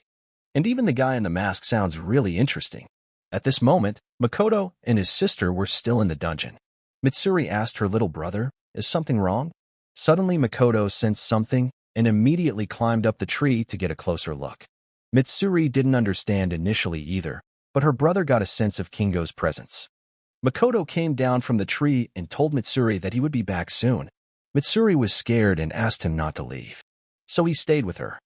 And even the guy in the mask sounds really interesting. At this moment, Makoto and his sister were still in the dungeon. Mitsuri asked her little brother, "Is something wrong?" Suddenly Makoto sensed something and immediately climbed up the tree to get a closer look. Mitsuri didn't understand initially either, but her brother got a sense of Kingo's presence. Makoto came down from the tree and told Mitsuri that he would be back soon, Mitsuri was scared and asked him not to leave. So he stayed with her.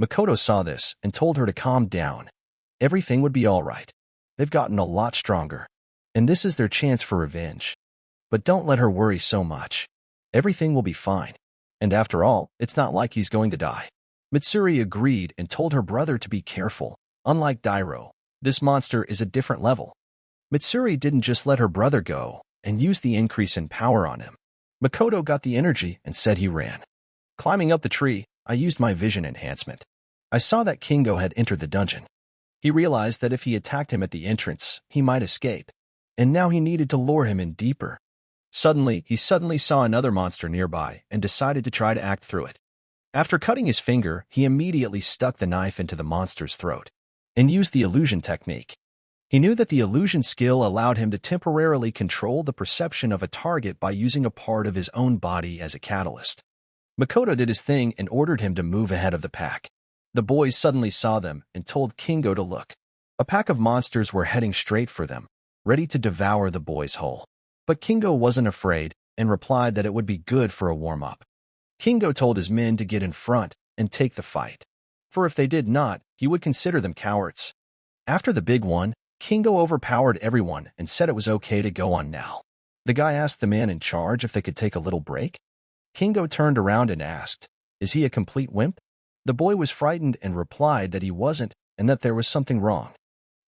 Makoto saw this and told her to calm down. Everything would be all right. They've gotten a lot stronger. And this is their chance for revenge. But don't let her worry so much. Everything will be fine. And after all, it's not like he's going to die. Mitsuri agreed and told her brother to be careful. Unlike Dyro, this monster is a different level. Mitsuri didn't just let her brother go and use the increase in power on him. Makoto got the energy and said he ran. Climbing up the tree, I used my vision enhancement. I saw that Kingo had entered the dungeon. He realized that if he attacked him at the entrance, he might escape. And now he needed to lure him in deeper. He suddenly saw another monster nearby and decided to try to act through it. After cutting his finger, he immediately stuck the knife into the monster's throat and used the illusion technique. He knew that the illusion skill allowed him to temporarily control the perception of a target by using a part of his own body as a catalyst. Makoto did his thing and ordered him to move ahead of the pack. The boys suddenly saw them and told Kingo to look. A pack of monsters were heading straight for them, ready to devour the boys whole. But Kingo wasn't afraid and replied that it would be good for a warm-up. Kingo told his men to get in front and take the fight, for if they did not, he would consider them cowards. After the big one, Kingo overpowered everyone and said it was okay to go on now. The guy asked the man in charge if they could take a little break. Kingo turned around and asked, "Is he a complete wimp?" The boy was frightened and replied that he wasn't and that there was something wrong.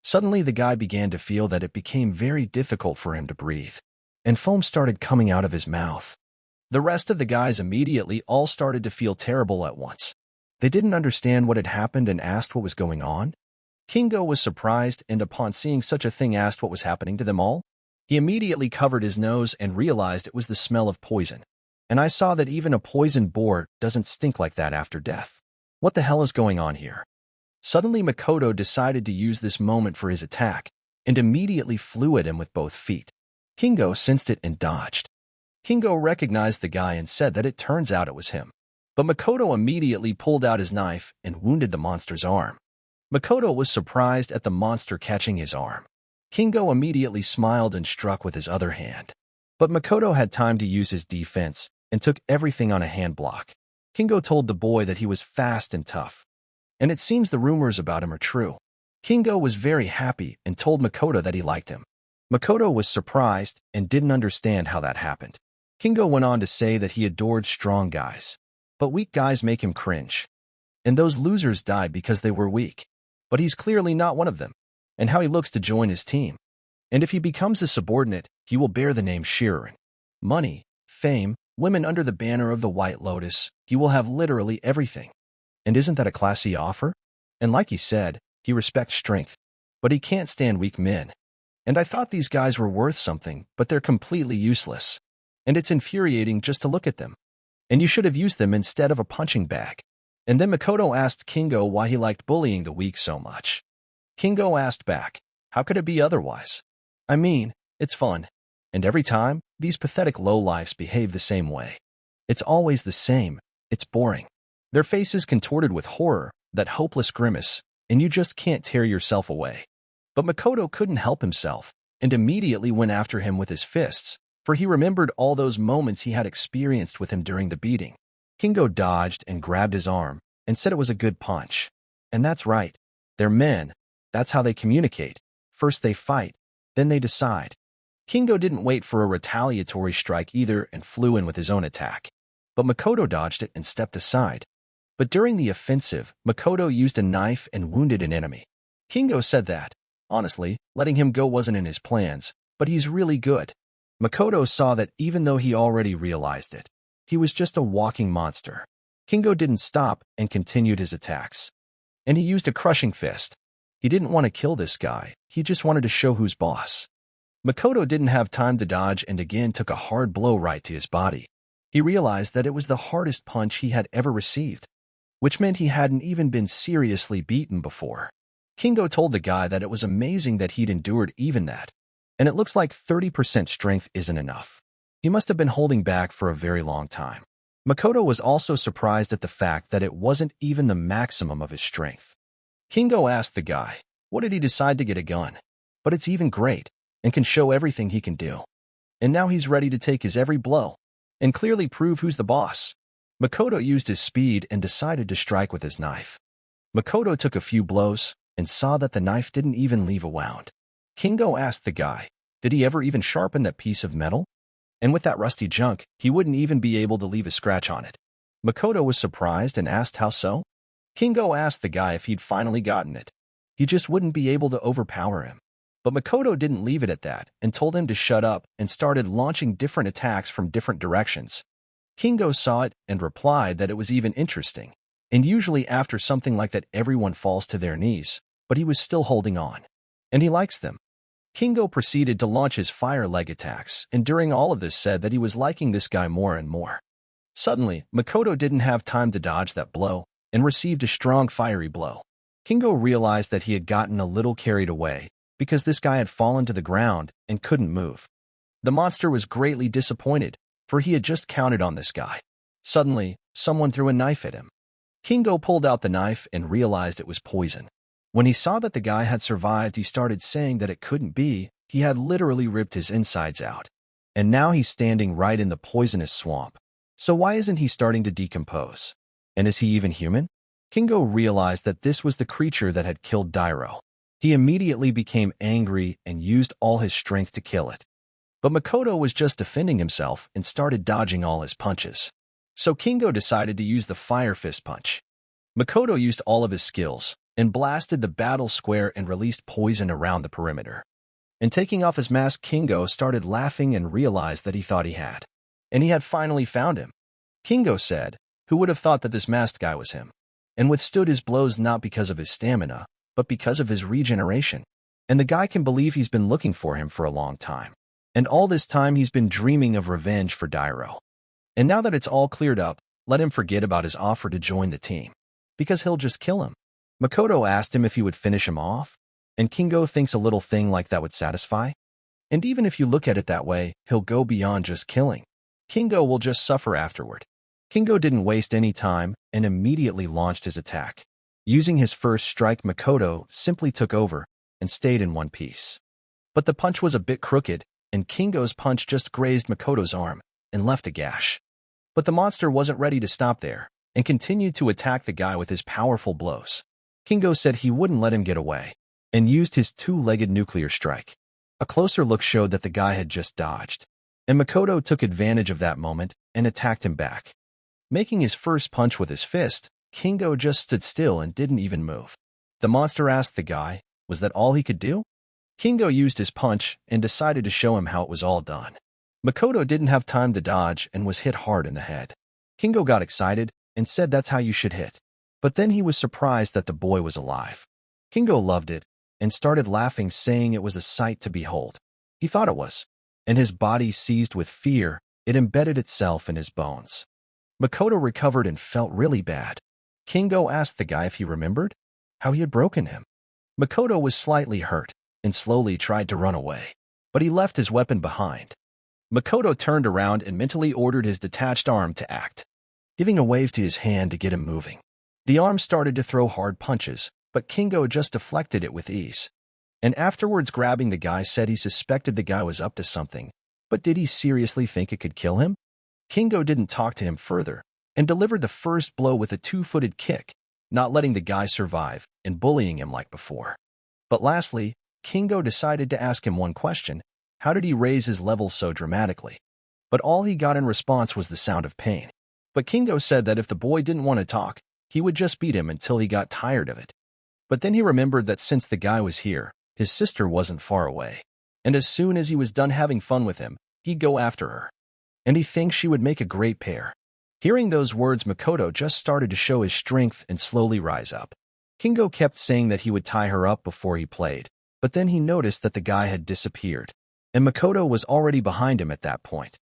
Suddenly, the guy began to feel that it became very difficult for him to breathe, and foam started coming out of his mouth. The rest of the guys immediately all started to feel terrible at once. They didn't understand what had happened and asked what was going on. Kingo was surprised and upon seeing such a thing asked what was happening to them all. He immediately covered his nose and realized it was the smell of poison. And I saw that even a poisoned boar doesn't stink like that after death. What the hell is going on here? Suddenly Makoto decided to use this moment for his attack and immediately flew at him with both feet. Kingo sensed it and dodged. Kingo recognized the guy and said that it turns out it was him. But Makoto immediately pulled out his knife and wounded the monster's arm. Makoto was surprised at the monster catching his arm. Kingo immediately smiled and struck with his other hand. But Makoto had time to use his defense and took everything on a hand block. Kingo told the boy that he was fast and tough. And it seems the rumors about him are true. Kingo was very happy and told Makoto that he liked him. Makoto was surprised and didn't understand how that happened. Kingo went on to say that he adored strong guys. But weak guys make him cringe. And those losers die because they were weak. But he's clearly not one of them, and how he looks to join his team. And if he becomes a subordinate, he will bear the name Shirin. Money, fame, women under the banner of the White Lotus, he will have literally everything. And isn't that a classy offer? And like he said, he respects strength. But he can't stand weak men. And I thought these guys were worth something, but they're completely useless. And it's infuriating just to look at them. And you should have used them instead of a punching bag. And then Makoto asked Kingo why he liked bullying the weak so much. Kingo asked back, how could it be otherwise? I mean, it's fun. And every time, these pathetic lowlifes behave the same way. It's always the same. It's boring. Their faces contorted with horror, that hopeless grimace, and you just can't tear yourself away. But Makoto couldn't help himself, and immediately went after him with his fists, for he remembered all those moments he had experienced with him during the beating. Kingo dodged and grabbed his arm and said it was a good punch. And that's right. They're men. That's how they communicate. First they fight, then they decide. Kingo didn't wait for a retaliatory strike either and flew in with his own attack. But Makoto dodged it and stepped aside. But during the offensive, Makoto used a knife and wounded an enemy. Kingo said that, honestly, letting him go wasn't in his plans, but he's really good. Makoto saw that even though he already realized it, he was just a walking monster. Kingo didn't stop and continued his attacks. And he used a crushing fist. He didn't want to kill this guy, he just wanted to show who's boss. Makoto didn't have time to dodge and again took a hard blow right to his body. He realized that it was the hardest punch he had ever received, which meant he hadn't even been seriously beaten before. Kingo told the guy that it was amazing that he'd endured even that, and it looks like 30% strength isn't enough. He must have been holding back for a very long time. Makoto was also surprised at the fact that it wasn't even the maximum of his strength. Kingo asked the guy, what did he decide to get a gun? But it's even great, and can show everything he can do. And now he's ready to take his every blow. and clearly prove who's the boss. Makoto used his speed and decided to strike with his knife. Makoto took a few blows and saw that the knife didn't even leave a wound. Kingo asked the guy, did he ever even sharpen that piece of metal? And with that rusty junk, he wouldn't even be able to leave a scratch on it. Makoto was surprised and asked how so? Kingo asked the guy if he'd finally gotten it. He just wouldn't be able to overpower him. But Makoto didn't leave it at that and told him to shut up and started launching different attacks from different directions. Kingo saw it and replied that it was even interesting. And usually after something like that everyone falls to their knees, but he was still holding on. And he likes them. Kingo proceeded to launch his fire leg attacks and during all of this said that he was liking this guy more and more. Suddenly, Makoto didn't have time to dodge that blow and received a strong fiery blow. Kingo realized that he had gotten a little carried away because this guy had fallen to the ground and couldn't move. The monster was greatly disappointed, for he had just counted on this guy. Suddenly, someone threw a knife at him. Kingo pulled out the knife and realized it was poison. When he saw that the guy had survived, he started saying that it couldn't be. He had literally ripped his insides out. And now he's standing right in the poisonous swamp. So why isn't he starting to decompose? And is he even human? Kingo realized that this was the creature that had killed Dyro. He immediately became angry and used all his strength to kill it. But Makoto was just defending himself and started dodging all his punches. So Kingo decided to use the Fire Fist punch. Makoto used all of his skills and blasted the battle square and released poison around the perimeter. And taking off his mask, Kingo started laughing and realized that he thought he had. And he had finally found him. Kingo said, who would have thought that this masked guy was him? And withstood his blows not because of his stamina, but because of his regeneration. And the guy can believe he's been looking for him for a long time. And all this time he's been dreaming of revenge for Dyro. And now that it's all cleared up, let him forget about his offer to join the team. Because he'll just kill him. Makoto asked him if he would finish him off. And Kingo thinks a little thing like that would satisfy. And even if you look at it that way, he'll go beyond just killing. Kingo will just suffer afterward. Kingo didn't waste any time and immediately launched his attack. Using his first strike, Makoto simply took over and stayed in one piece. But the punch was a bit crooked, and Kingo's punch just grazed Makoto's arm and left a gash. But the monster wasn't ready to stop there and continued to attack the guy with his powerful blows. Kingo said he wouldn't let him get away and used his two-legged nuclear strike. A closer look showed that the guy had just dodged, and Makoto took advantage of that moment and attacked him back. Making his first punch with his fist, Kingo just stood still and didn't even move. The monster asked the guy, was that all he could do? Kingo used his punch and decided to show him how it was all done. Makoto didn't have time to dodge and was hit hard in the head. Kingo got excited and said that's how you should hit. But then he was surprised that the boy was alive. Kingo loved it and started laughing, saying it was a sight to behold. He thought it was. And his body seized with fear, it embedded itself in his bones. Makoto recovered and felt really bad. Kingo asked the guy if he remembered how he had broken him. Makoto was slightly hurt and slowly tried to run away, but he left his weapon behind. Makoto turned around and mentally ordered his detached arm to act, giving a wave to his hand to get him moving. The arm started to throw hard punches, but Kingo just deflected it with ease. And afterwards, grabbing the guy, said he suspected the guy was up to something, but did he seriously think it could kill him? Kingo didn't talk to him further and delivered the first blow with a two-footed kick, not letting the guy survive and bullying him like before. But lastly, Kingo decided to ask him one question: how did he raise his level so dramatically? But all he got in response was the sound of pain. But Kingo said that if the boy didn't want to talk, he would just beat him until he got tired of it. But then he remembered that since the guy was here, his sister wasn't far away. And as soon as he was done having fun with him, he'd go after her. And he thinks she would make a great pair. Hearing those words, Makoto just started to show his strength and slowly rise up. Kingo kept saying that he would tie her up before he played, but then he noticed that the guy had disappeared, and Makoto was already behind him at that point.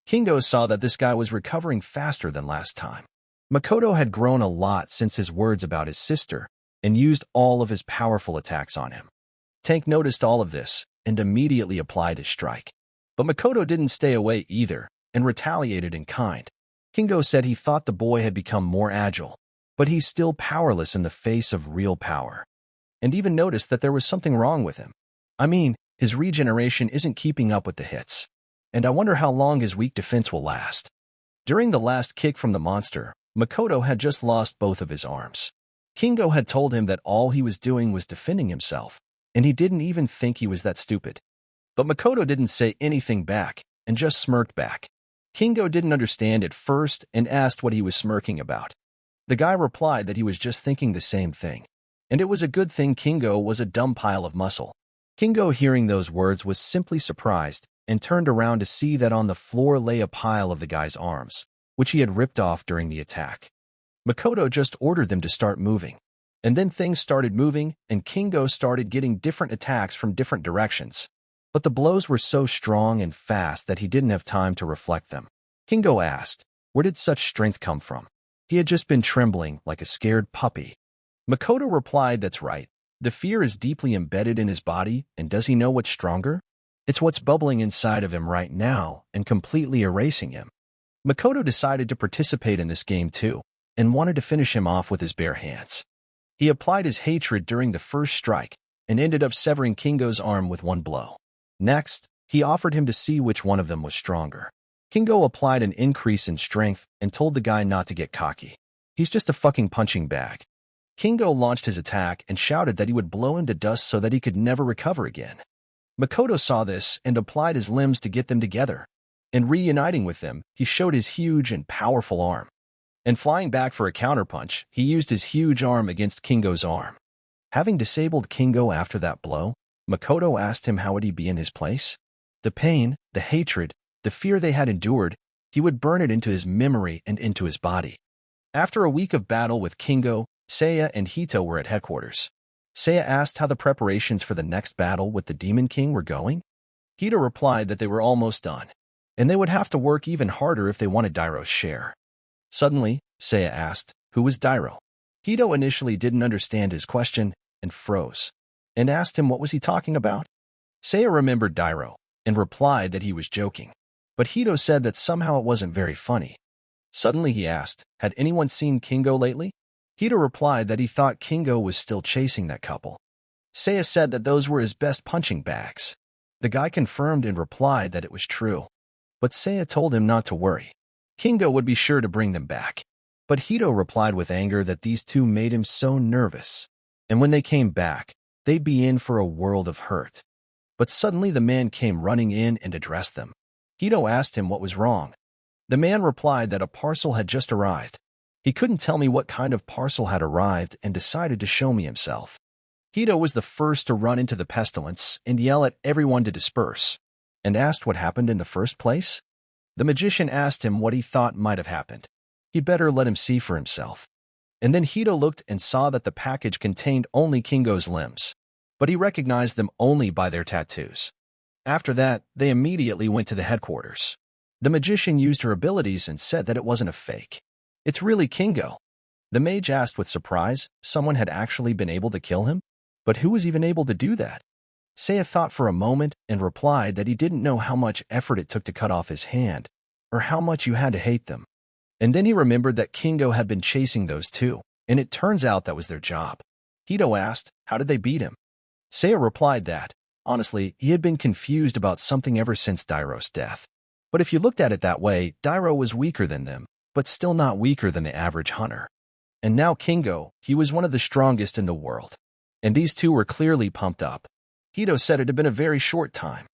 Kingo saw that this guy was recovering faster than last time. Makoto had grown a lot since his words about his sister, and used all of his powerful attacks on him. Tank noticed all of this, and immediately applied his strike. But Makoto didn't stay away either, and retaliated in kind. Kingo said he thought the boy had become more agile, but he's still powerless in the face of real power. And even noticed that there was something wrong with him. I mean, his regeneration isn't keeping up with the hits. And I wonder how long his weak defense will last. During the last kick from the monster, Makoto had just lost both of his arms. Kingo had told him that all he was doing was defending himself, and he didn't even think he was that stupid. But Makoto didn't say anything back and just smirked back. Kingo didn't understand at first and asked what he was smirking about. The guy replied that he was just thinking the same thing, and it was a good thing Kingo was a dumb pile of muscle. Kingo, hearing those words, was simply surprised and turned around to see that on the floor lay a pile of the guy's arms, which he had ripped off during the attack. Makoto just ordered them to start moving, and then things started moving and Kingo started getting different attacks from different directions. But the blows were so strong and fast that he didn't have time to reflect them. Kingo asked, where did such strength come from? He had just been trembling like a scared puppy. Makoto replied, that's right. The fear is deeply embedded in his body, and does he know what's stronger? It's what's bubbling inside of him right now and completely erasing him. Makoto decided to participate in this game too, and wanted to finish him off with his bare hands. He applied his hatred during the first strike and ended up severing Kingo's arm with one blow. Next, he offered him to see which one of them was stronger. Kingo applied an increase in strength and told the guy not to get cocky. He's just a fucking punching bag. Kingo launched his attack and shouted that he would blow him to dust so that he could never recover again. Makoto saw this and applied his limbs to get them together. And reuniting with them, he showed his huge and powerful arm. And flying back for a counterpunch, he used his huge arm against Kingo's arm. Having disabled Kingo after that blow, Makoto asked him how would he be in his place? The pain, the hatred, the fear they had endured, he would burn it into his memory and into his body. After a week of battle with Kingo, Seiya and Hito were at headquarters. Seiya asked how the preparations for the next battle with the Demon King were going. Hito replied that they were almost done, and they would have to work even harder if they wanted Dyro's share. Suddenly, Seiya asked, who was Dyro? Hito initially didn't understand his question and froze, and asked him what was he talking about. Seiya remembered Dyro and replied that he was joking, but Hito said that somehow it wasn't very funny. Suddenly he asked, had anyone seen Kingo lately? Hito replied that he thought Kingo was still chasing that couple. Seiya said that those were his best punching bags. The guy confirmed and replied that it was true, but Seiya told him not to worry. Kingo would be sure to bring them back. But Hito replied with anger that these two made him so nervous, and when they came back, they'd be in for a world of hurt. But suddenly the man came running in and addressed them. Hito asked him what was wrong. The man replied that a parcel had just arrived. He couldn't tell me what kind of parcel had arrived and decided to show me himself. Hito was the first to run into the pestilence and yell at everyone to disperse, and asked what happened in the first place. The magician asked him what he thought might have happened. He'd better let him see for himself. And then Hito looked and saw that the package contained only Kingo's limbs, but he recognized them only by their tattoos. After that, they immediately went to the headquarters. The magician used her abilities and said that it wasn't a fake. It's really Kingo. The mage asked with surprise, someone had actually been able to kill him? But who was even able to do that? Seiya thought for a moment and replied that he didn't know how much effort it took to cut off his hand, or how much you had to hate them. And then he remembered that Kingo had been chasing those two, and it turns out that was their job. Hito asked, how did they beat him? Seiya replied that, honestly, he had been confused about something ever since Dyro's death. But if you looked at it that way, Dyro was weaker than them, but still not weaker than the average hunter. And now Kingo, he was one of the strongest in the world. And these two were clearly pumped up. Hito said it had been a very short time.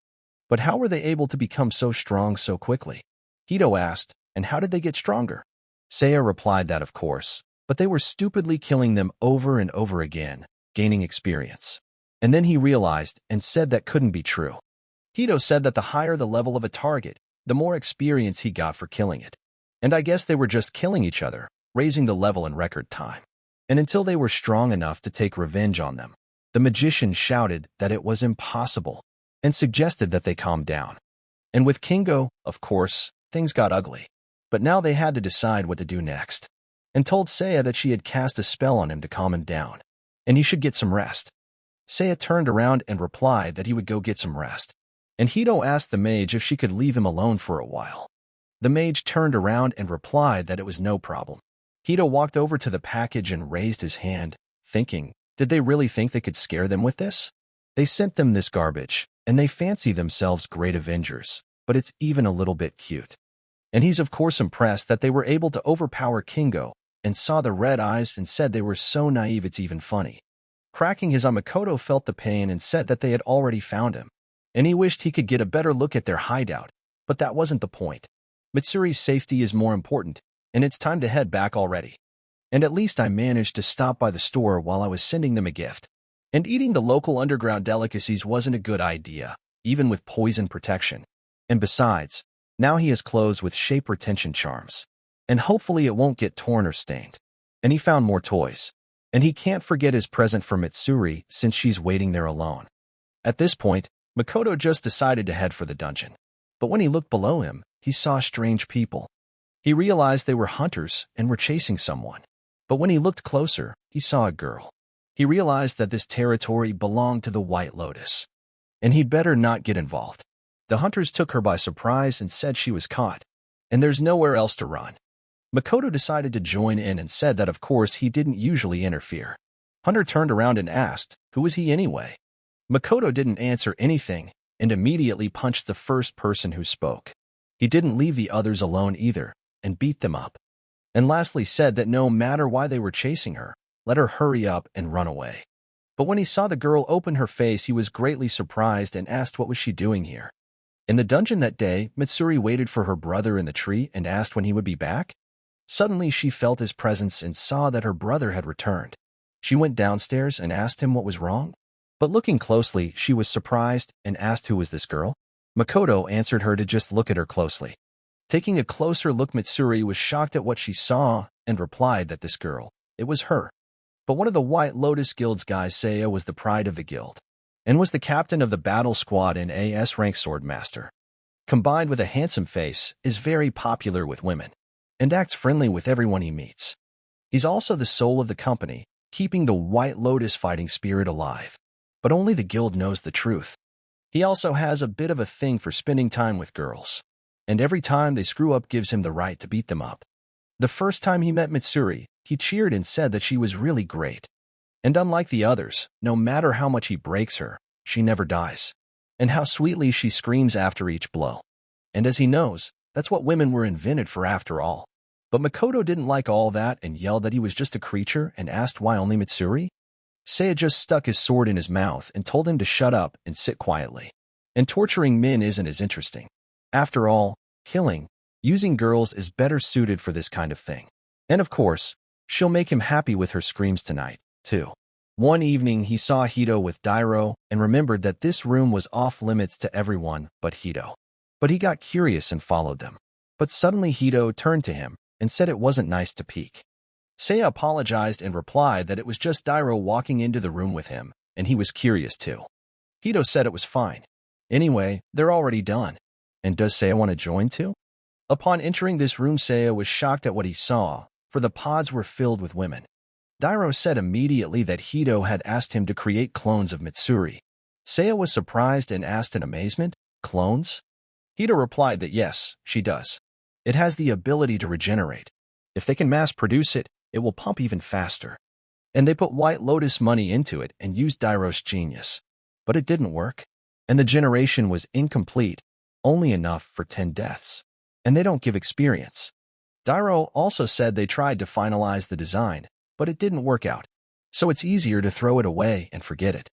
But how were they able to become so strong so quickly? Hito asked, and how did they get stronger? Seiya replied that of course, but they were stupidly killing them over and over again, gaining experience. And then he realized and said that couldn't be true. Hito said that the higher the level of a target, the more experience he got for killing it. And I guess they were just killing each other, raising the level in record time. And until they were strong enough to take revenge on them, the magician shouted that it was impossible and suggested that they calm down. And with Kingo, of course, things got ugly. But now they had to decide what to do next, and told Seiya that she had cast a spell on him to calm him down, and he should get some rest. Seiya turned around and replied that he would go get some rest, and Hito asked the mage if she could leave him alone for a while. The mage turned around and replied that it was no problem. Hito walked over to the package and raised his hand, thinking, did they really think they could scare them with this? They sent them this garbage, and they fancy themselves great avengers, but it's even a little bit cute. And he's of course impressed that they were able to overpower Kingo, and saw the red eyes and said they were so naive it's even funny. Cracking his eye, Makoto felt the pain and said that they had already found him, and he wished he could get a better look at their hideout, but that wasn't the point. Mitsuri's safety is more important, and it's time to head back already. And at least I managed to stop by the store while I was sending them a gift. And eating the local underground delicacies wasn't a good idea, even with poison protection. And besides, now he has clothes with shape retention charms. And hopefully it won't get torn or stained. And he found more toys. And he can't forget his present for Mitsuri since she's waiting there alone. At this point, Makoto just decided to head for the dungeon. But when he looked below him, he saw strange people. He realized they were hunters and were chasing someone. But when he looked closer, he saw a girl. He realized that this territory belonged to the White Lotus, and he'd better not get involved. The hunters took her by surprise and said she was caught, and there's nowhere else to run. Makoto decided to join in and said that of course he didn't usually interfere. Hunter turned around and asked, who was he anyway? Makoto didn't answer anything and immediately punched the first person who spoke. He didn't leave the others alone either and beat them up. And lastly said that no matter why they were chasing her, let her hurry up and run away. But when he saw the girl open her face, he was greatly surprised and asked what was she doing here. In the dungeon that day, Mitsuri waited for her brother in the tree and asked when he would be back. Suddenly she felt his presence and saw that her brother had returned. She went downstairs and asked him what was wrong. But looking closely, she was surprised and asked who was this girl. Makoto answered her to just look at her closely. Taking a closer look, Mitsuri was shocked at what she saw and replied that this girl, it was her. But one of the White Lotus Guild's guys, Seiya, was the pride of the guild, and was the captain of the battle squad and AS rank swordmaster. Combined with a handsome face, is very popular with women, and acts friendly with everyone he meets. He's also the soul of the company, keeping the White Lotus fighting spirit alive. But only the guild knows the truth. He also has a bit of a thing for spending time with girls, and every time they screw up gives him the right to beat them up. The first time he met Mitsuri, he cheered and said that she was really great. And unlike the others, no matter how much he breaks her, she never dies. And how sweetly she screams after each blow. And as he knows, that's what women were invented for after all. But Makoto didn't like all that and yelled that he was just a creature and asked why only Mitsuri. Seiya just stuck his sword in his mouth and told him to shut up and sit quietly. And torturing men isn't as interesting. After all, using girls is better suited for this kind of thing. And of course, she'll make him happy with her screams tonight, too. One evening, he saw Hito with Dyro and remembered that this room was off-limits to everyone but Hito. But he got curious and followed them. But suddenly Hito turned to him and said it wasn't nice to peek. Seiya apologized and replied that it was just Dyro walking into the room with him, and he was curious too. Hito said it was fine. Anyway, they're already done. And does Seiya want to join too? Upon entering this room, Seiya was shocked at what he saw, for the pods were filled with women. Dyro said immediately that Hito had asked him to create clones of Mitsuri. Seiya was surprised and asked in amazement, clones? Hito replied that yes, she does. It has the ability to regenerate. If they can mass-produce it, it will pump even faster. And they put White Lotus money into it and used Dyro's genius. But it didn't work. And the generation was incomplete, only enough for 10 deaths. And they don't give experience. Dyro also said they tried to finalize the design, but it didn't work out. So it's easier to throw it away and forget it.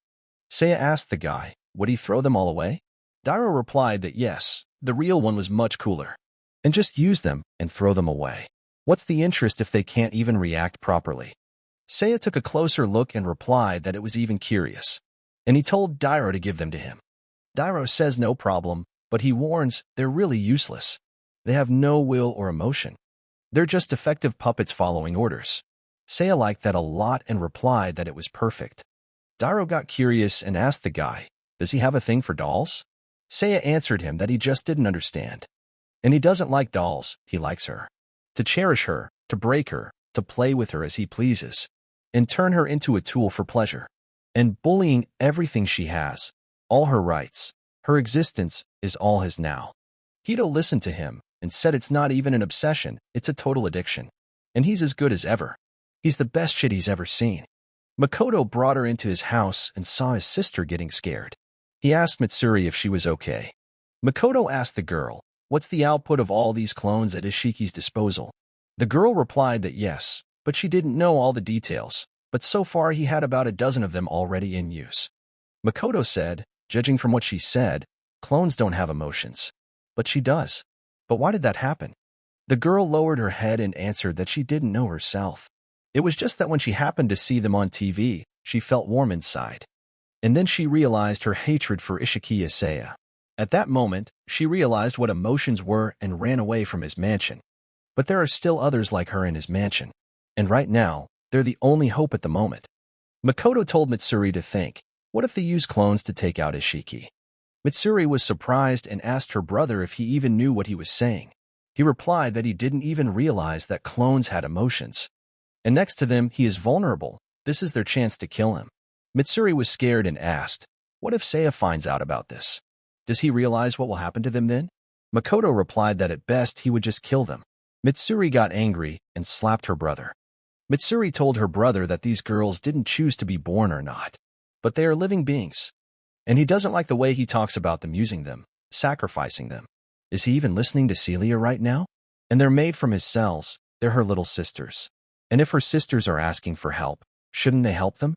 Seiya asked the guy, would he throw them all away? Dyro replied that yes, the real one was much cooler. And just use them and throw them away. What's the interest if they can't even react properly? Seiya took a closer look and replied that it was even curious. And he told Dyro to give them to him. Dyro says no problem, but he warns they're really useless. They have no will or emotion. They're just effective puppets following orders. Seiya liked that a lot and replied that it was perfect. Dyro got curious and asked the guy, does he have a thing for dolls? Seiya answered him that he just didn't understand. And he doesn't like dolls, he likes her. To cherish her, to break her, to play with her as he pleases, and turn her into a tool for pleasure. And bullying everything she has, all her rights, her existence is all his now. Hito listened to him and said it's not even an obsession, it's a total addiction. And he's as good as ever. He's the best shit he's ever seen. Makoto brought her into his house and saw his sister getting scared. He asked Mitsuri if she was okay. Makoto asked the girl, What's the output of all these clones at Ishiki's disposal? The girl replied that yes, but she didn't know all the details, but so far he had about a dozen of them already in use. Makoto said, judging from what she said, clones don't have emotions. But she does. But why did that happen? The girl lowered her head and answered that she didn't know herself. It was just that when she happened to see them on TV, she felt warm inside. And then she realized her hatred for Ishikiya Seiya. At that moment, she realized what emotions were and ran away from his mansion. But there are still others like her in his mansion. And right now, they're the only hope at the moment. Makoto told Mitsuri to think, what if they use clones to take out Ishiki? Mitsuri was surprised and asked her brother if he even knew what he was saying. He replied that he didn't even realize that clones had emotions. And next to them, he is vulnerable. This is their chance to kill him. Mitsuri was scared and asked, what if Seiya finds out about this? Does he realize what will happen to them then? Makoto replied that at best he would just kill them. Mitsuri got angry and slapped her brother. Mitsuri told her brother that these girls didn't choose to be born or not, but they are living beings. And he doesn't like the way he talks about them using them, sacrificing them. Is he even listening to Celia right now? And they're made from his cells, they're her little sisters. And if her sisters are asking for help, shouldn't they help them?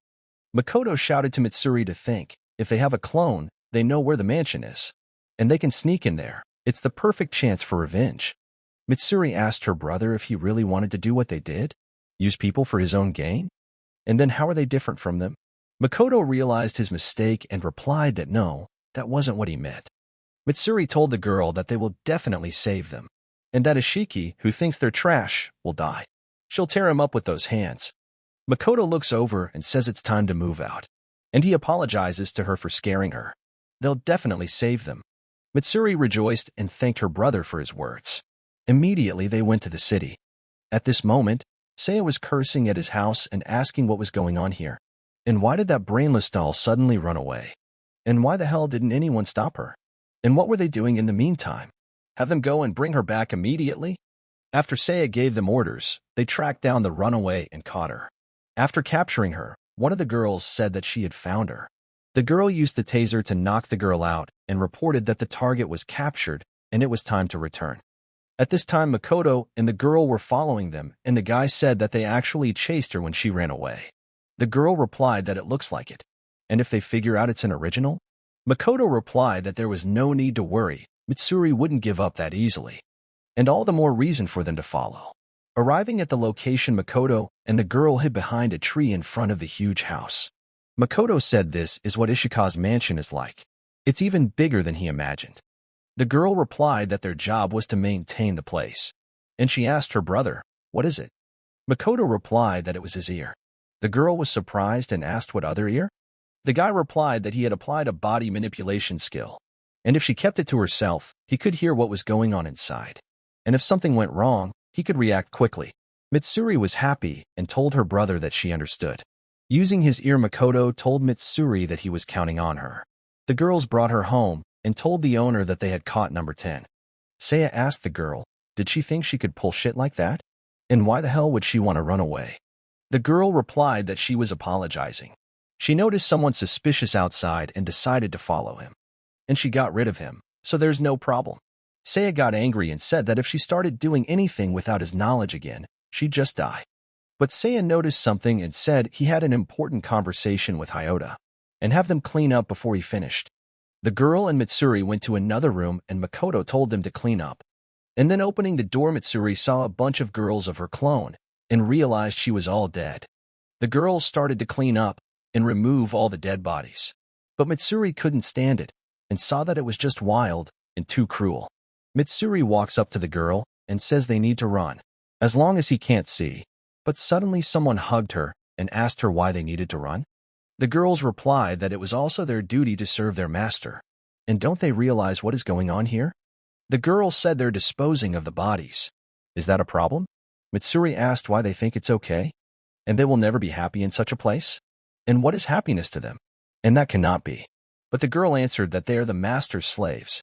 Makoto shouted to Mitsuri to think, if they have a clone, they know where the mansion is. And they can sneak in there. It's the perfect chance for revenge. Mitsuri asked her brother if he really wanted to do what they did, use people for his own gain? And then how are they different from them? Makoto realized his mistake and replied that no, that wasn't what he meant. Mitsuri told the girl that they will definitely save them, and that Ishiki, who thinks they're trash, will die. She'll tear him up with those hands. Makoto looks over and says it's time to move out, and he apologizes to her for scaring her. They'll definitely save them. Mitsuri rejoiced and thanked her brother for his words. Immediately they went to the city. At this moment, Seiya was cursing at his house and asking what was going on here. And why did that brainless doll suddenly run away? And why the hell didn't anyone stop her? And what were they doing in the meantime? Have them go and bring her back immediately? After Seiya gave them orders, they tracked down the runaway and caught her. After capturing her, one of the girls said that she had found her. The girl used the taser to knock the girl out and reported that the target was captured and it was time to return. At this time, Makoto and the girl were following them, and the guy said that they actually chased her when she ran away. The girl replied that it looks like it. And if they figure out it's an original? Makoto replied that there was no need to worry. Mitsuri wouldn't give up that easily. And all the more reason for them to follow. Arriving at the location, Makoto and the girl hid behind a tree in front of the huge house. Makoto said this is what Ishika's mansion is like. It's even bigger than he imagined. The girl replied that their job was to maintain the place. And she asked her brother, what is it? Makoto replied that it was his ear. The girl was surprised and asked what other ear? The guy replied that he had applied a body manipulation skill. And if she kept it to herself, he could hear what was going on inside. And if something went wrong, he could react quickly. Mitsuri was happy and told her brother that she understood. Using his ear, Makoto told Mitsuri that he was counting on her. The girls brought her home and told the owner that they had caught number 10. Seiya asked the girl, did she think she could pull shit like that? And why the hell would she want to run away? The girl replied that she was apologizing. She noticed someone suspicious outside and decided to follow him. And she got rid of him, so there's no problem. Seiya got angry and said that if she started doing anything without his knowledge again, she'd just die. But Seiya noticed something and said he had an important conversation with Hyota, and have them clean up before he finished. The girl and Mitsuri went to another room and Makoto told them to clean up. And then opening the door, Mitsuri saw a bunch of girls of her clone and realized she was all dead. The girls started to clean up and remove all the dead bodies. But Mitsuri couldn't stand it and saw that it was just wild and too cruel. Mitsuri walks up to the girl and says they need to run, as long as he can't see. But suddenly someone hugged her and asked her why they needed to run. The girls replied that it was also their duty to serve their master. And don't they realize what is going on here? The girls said they're disposing of the bodies. Is that a problem? Mitsuri asked why they think it's okay. And they will never be happy in such a place? And what is happiness to them? And that cannot be. But the girl answered that they are the master's slaves.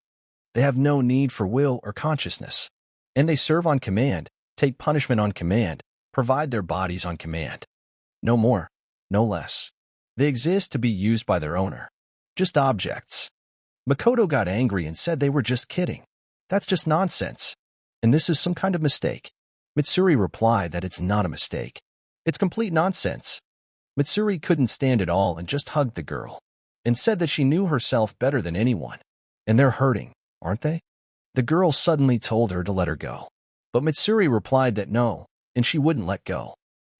They have no need for will or consciousness. And they serve on command, take punishment on command, provide their bodies on command. No more, no less. They exist to be used by their owner. Just objects. Makoto got angry and said they were just kidding. That's just nonsense. And this is some kind of mistake. Mitsuri replied that it's not a mistake. It's complete nonsense. Mitsuri couldn't stand it all and just hugged the girl and said that she knew herself better than anyone. And they're hurting, aren't they? The girl suddenly told her to let her go. But Mitsuri replied that no, and she wouldn't let go.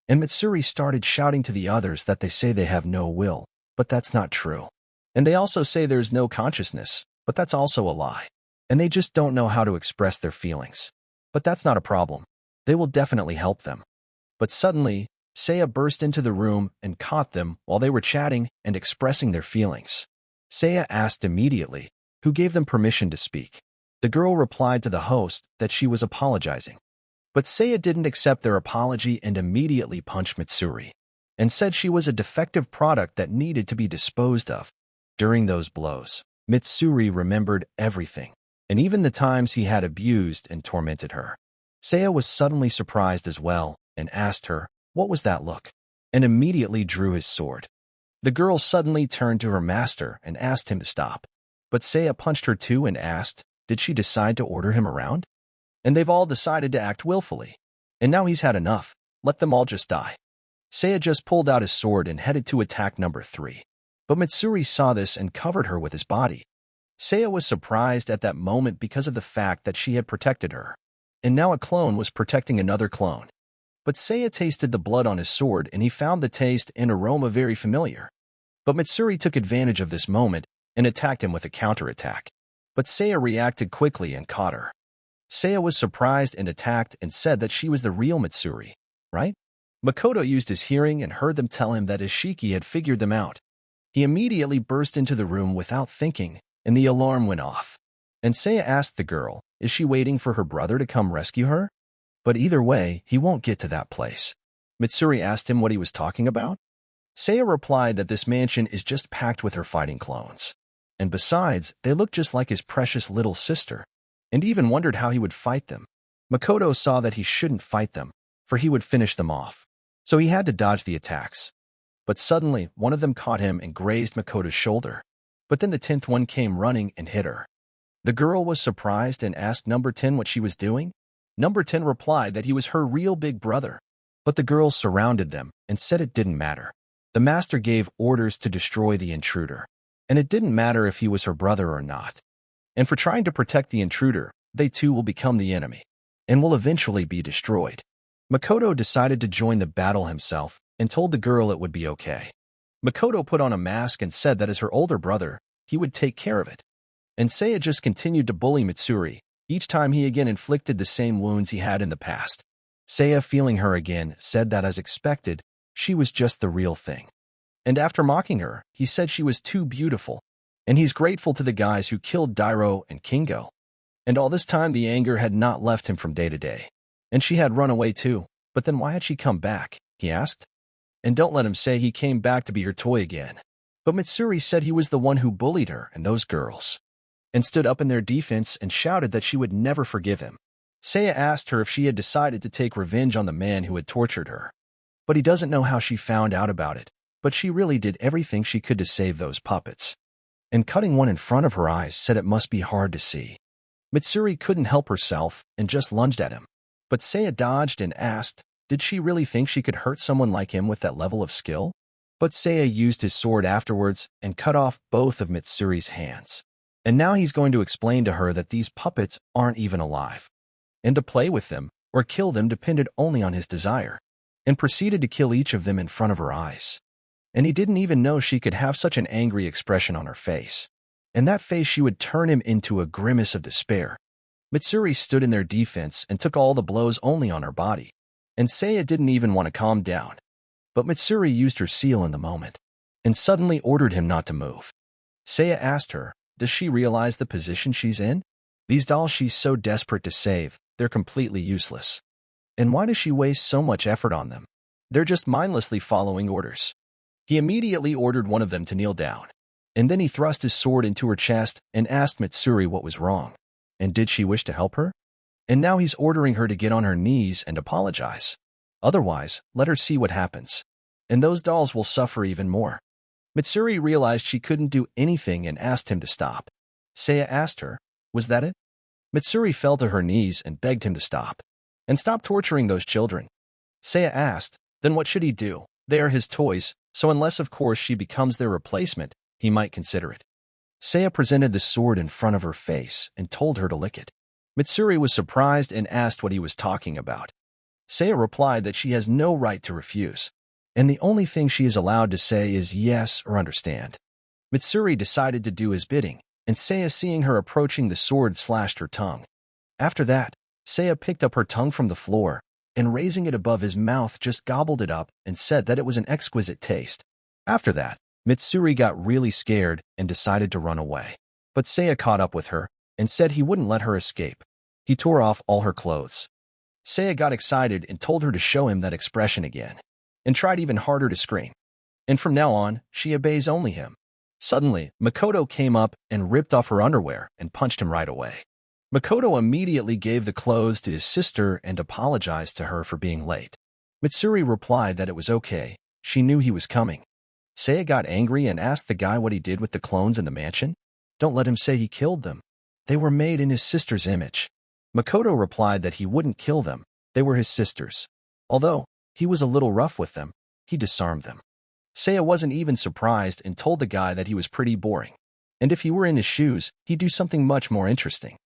And Mitsuri started shouting to the others that they say they have no will, but that's not true. And they also say there's no consciousness, but that's also a lie. And they just don't know how to express their feelings. But that's not a problem. They will definitely help them. But suddenly, Seiya burst into the room and caught them while they were chatting and expressing their feelings. Seiya asked immediately who gave them permission to speak. The girl replied to the host that she was apologizing. But Seiya didn't accept their apology and immediately punched Mitsuri and said she was a defective product that needed to be disposed of. During those blows, Mitsuri remembered everything, and even the times he had abused and tormented her. Seiya was suddenly surprised as well and asked her, "What was that look?" and immediately drew his sword. The girl suddenly turned to her master and asked him to stop. But Seiya punched her too and asked, did she decide to order him around? And they've all decided to act willfully. And now he's had enough. Let them all just die. Seiya just pulled out his sword and headed to attack number 3. But Mitsuri saw this and covered her with his body. Seiya was surprised at that moment because of the fact that she had protected her. And now a clone was protecting another clone. But Seiya tasted the blood on his sword and he found the taste and aroma very familiar. But Mitsuri took advantage of this moment and attacked him with a counterattack. But Seiya reacted quickly and caught her. Seiya was surprised and attacked and said that she was the real Mitsuri, right? Makoto used his hearing and heard them tell him that Ishiki had figured them out. He immediately burst into the room without thinking, and the alarm went off. And Seiya asked the girl, is she waiting for her brother to come rescue her? But either way, he won't get to that place. Mitsuri asked him what he was talking about. Seiya replied that this mansion is just packed with her fighting clones. And besides, they look just like his precious little sister, and even wondered how he would fight them. Makoto saw that he shouldn't fight them, for he would finish them off. So he had to dodge the attacks. But suddenly, one of them caught him and grazed Makoto's shoulder. But then the 10th one came running and hit her. The girl was surprised and asked number 10 what she was doing. Number 10 replied that he was her real big brother. But the girls surrounded them and said it didn't matter. The master gave orders to destroy the intruder. And it didn't matter if he was her brother or not. And for trying to protect the intruder, they too will become the enemy, and will eventually be destroyed. Makoto decided to join the battle himself, and told the girl it would be okay. Makoto put on a mask and said that as her older brother, he would take care of it. And Seiya just continued to bully Mitsuri, each time he again inflicted the same wounds he had in the past. Seiya, feeling her again, said that as expected, she was just the real thing. And after mocking her, he said she was too beautiful, and he's grateful to the guys who killed Dyro and Kingo. And all this time the anger had not left him from day to day. And she had run away too, but then why had she come back, he asked. And don't let him say he came back to be her toy again. But Mitsuri said he was the one who bullied her and those girls, and stood up in their defense and shouted that she would never forgive him. Seiya asked her if she had decided to take revenge on the man who had tortured her. But he doesn't know how she found out about it. But she really did everything she could to save those puppets. And cutting one in front of her eyes said it must be hard to see. Mitsuri couldn't help herself and just lunged at him. But Seiya dodged and asked, did she really think she could hurt someone like him with that level of skill? But Seiya used his sword afterwards and cut off both of Mitsuri's hands. And now he's going to explain to her that these puppets aren't even alive. And to play with them or kill them depended only on his desire. And proceeded to kill each of them in front of her eyes. And he didn't even know she could have such an angry expression on her face. In that face she would turn him into a grimace of despair. Mitsuri stood in their defense and took all the blows only on her body. And Seiya didn't even want to calm down. But Mitsuri used her seal in the moment, and suddenly ordered him not to move. Seiya asked her, does she realize the position she's in? These dolls she's so desperate to save, they're completely useless. And why does she waste so much effort on them? They're just mindlessly following orders. He immediately ordered one of them to kneel down. And then he thrust his sword into her chest and asked Mitsuri what was wrong. And did she wish to help her? And now he's ordering her to get on her knees and apologize. Otherwise, let her see what happens. And those dolls will suffer even more. Mitsuri realized she couldn't do anything and asked him to stop. Seiya asked her, was that it? Mitsuri fell to her knees and begged him to stop. And stop torturing those children. Seiya asked, then what should he do? They are his toys, so unless of course she becomes their replacement, he might consider it. Seiya presented the sword in front of her face and told her to lick it. Mitsuri was surprised and asked what he was talking about. Seiya replied that she has no right to refuse, and the only thing she is allowed to say is yes or understand. Mitsuri decided to do his bidding, and Seiya, seeing her approaching the sword, slashed her tongue. After that, Seiya picked up her tongue from the floor, and raising it above his mouth just gobbled it up and said that it was an exquisite taste. After that, Mitsuri got really scared and decided to run away. But Seiya caught up with her and said he wouldn't let her escape. He tore off all her clothes. Seiya got excited and told her to show him that expression again, and tried even harder to scream. And from now on, she obeys only him. Suddenly, Makoto came up and ripped off her underwear and punched him right away. Makoto immediately gave the clothes to his sister and apologized to her for being late. Mitsuri replied that it was okay, she knew he was coming. Seiya got angry and asked the guy what he did with the clones in the mansion. Don't let him say he killed them. They were made in his sister's image. Makoto replied that he wouldn't kill them, they were his sisters. Although he was a little rough with them, he disarmed them. Seiya wasn't even surprised and told the guy that he was pretty boring, and if he were in his shoes, he'd do something much more interesting.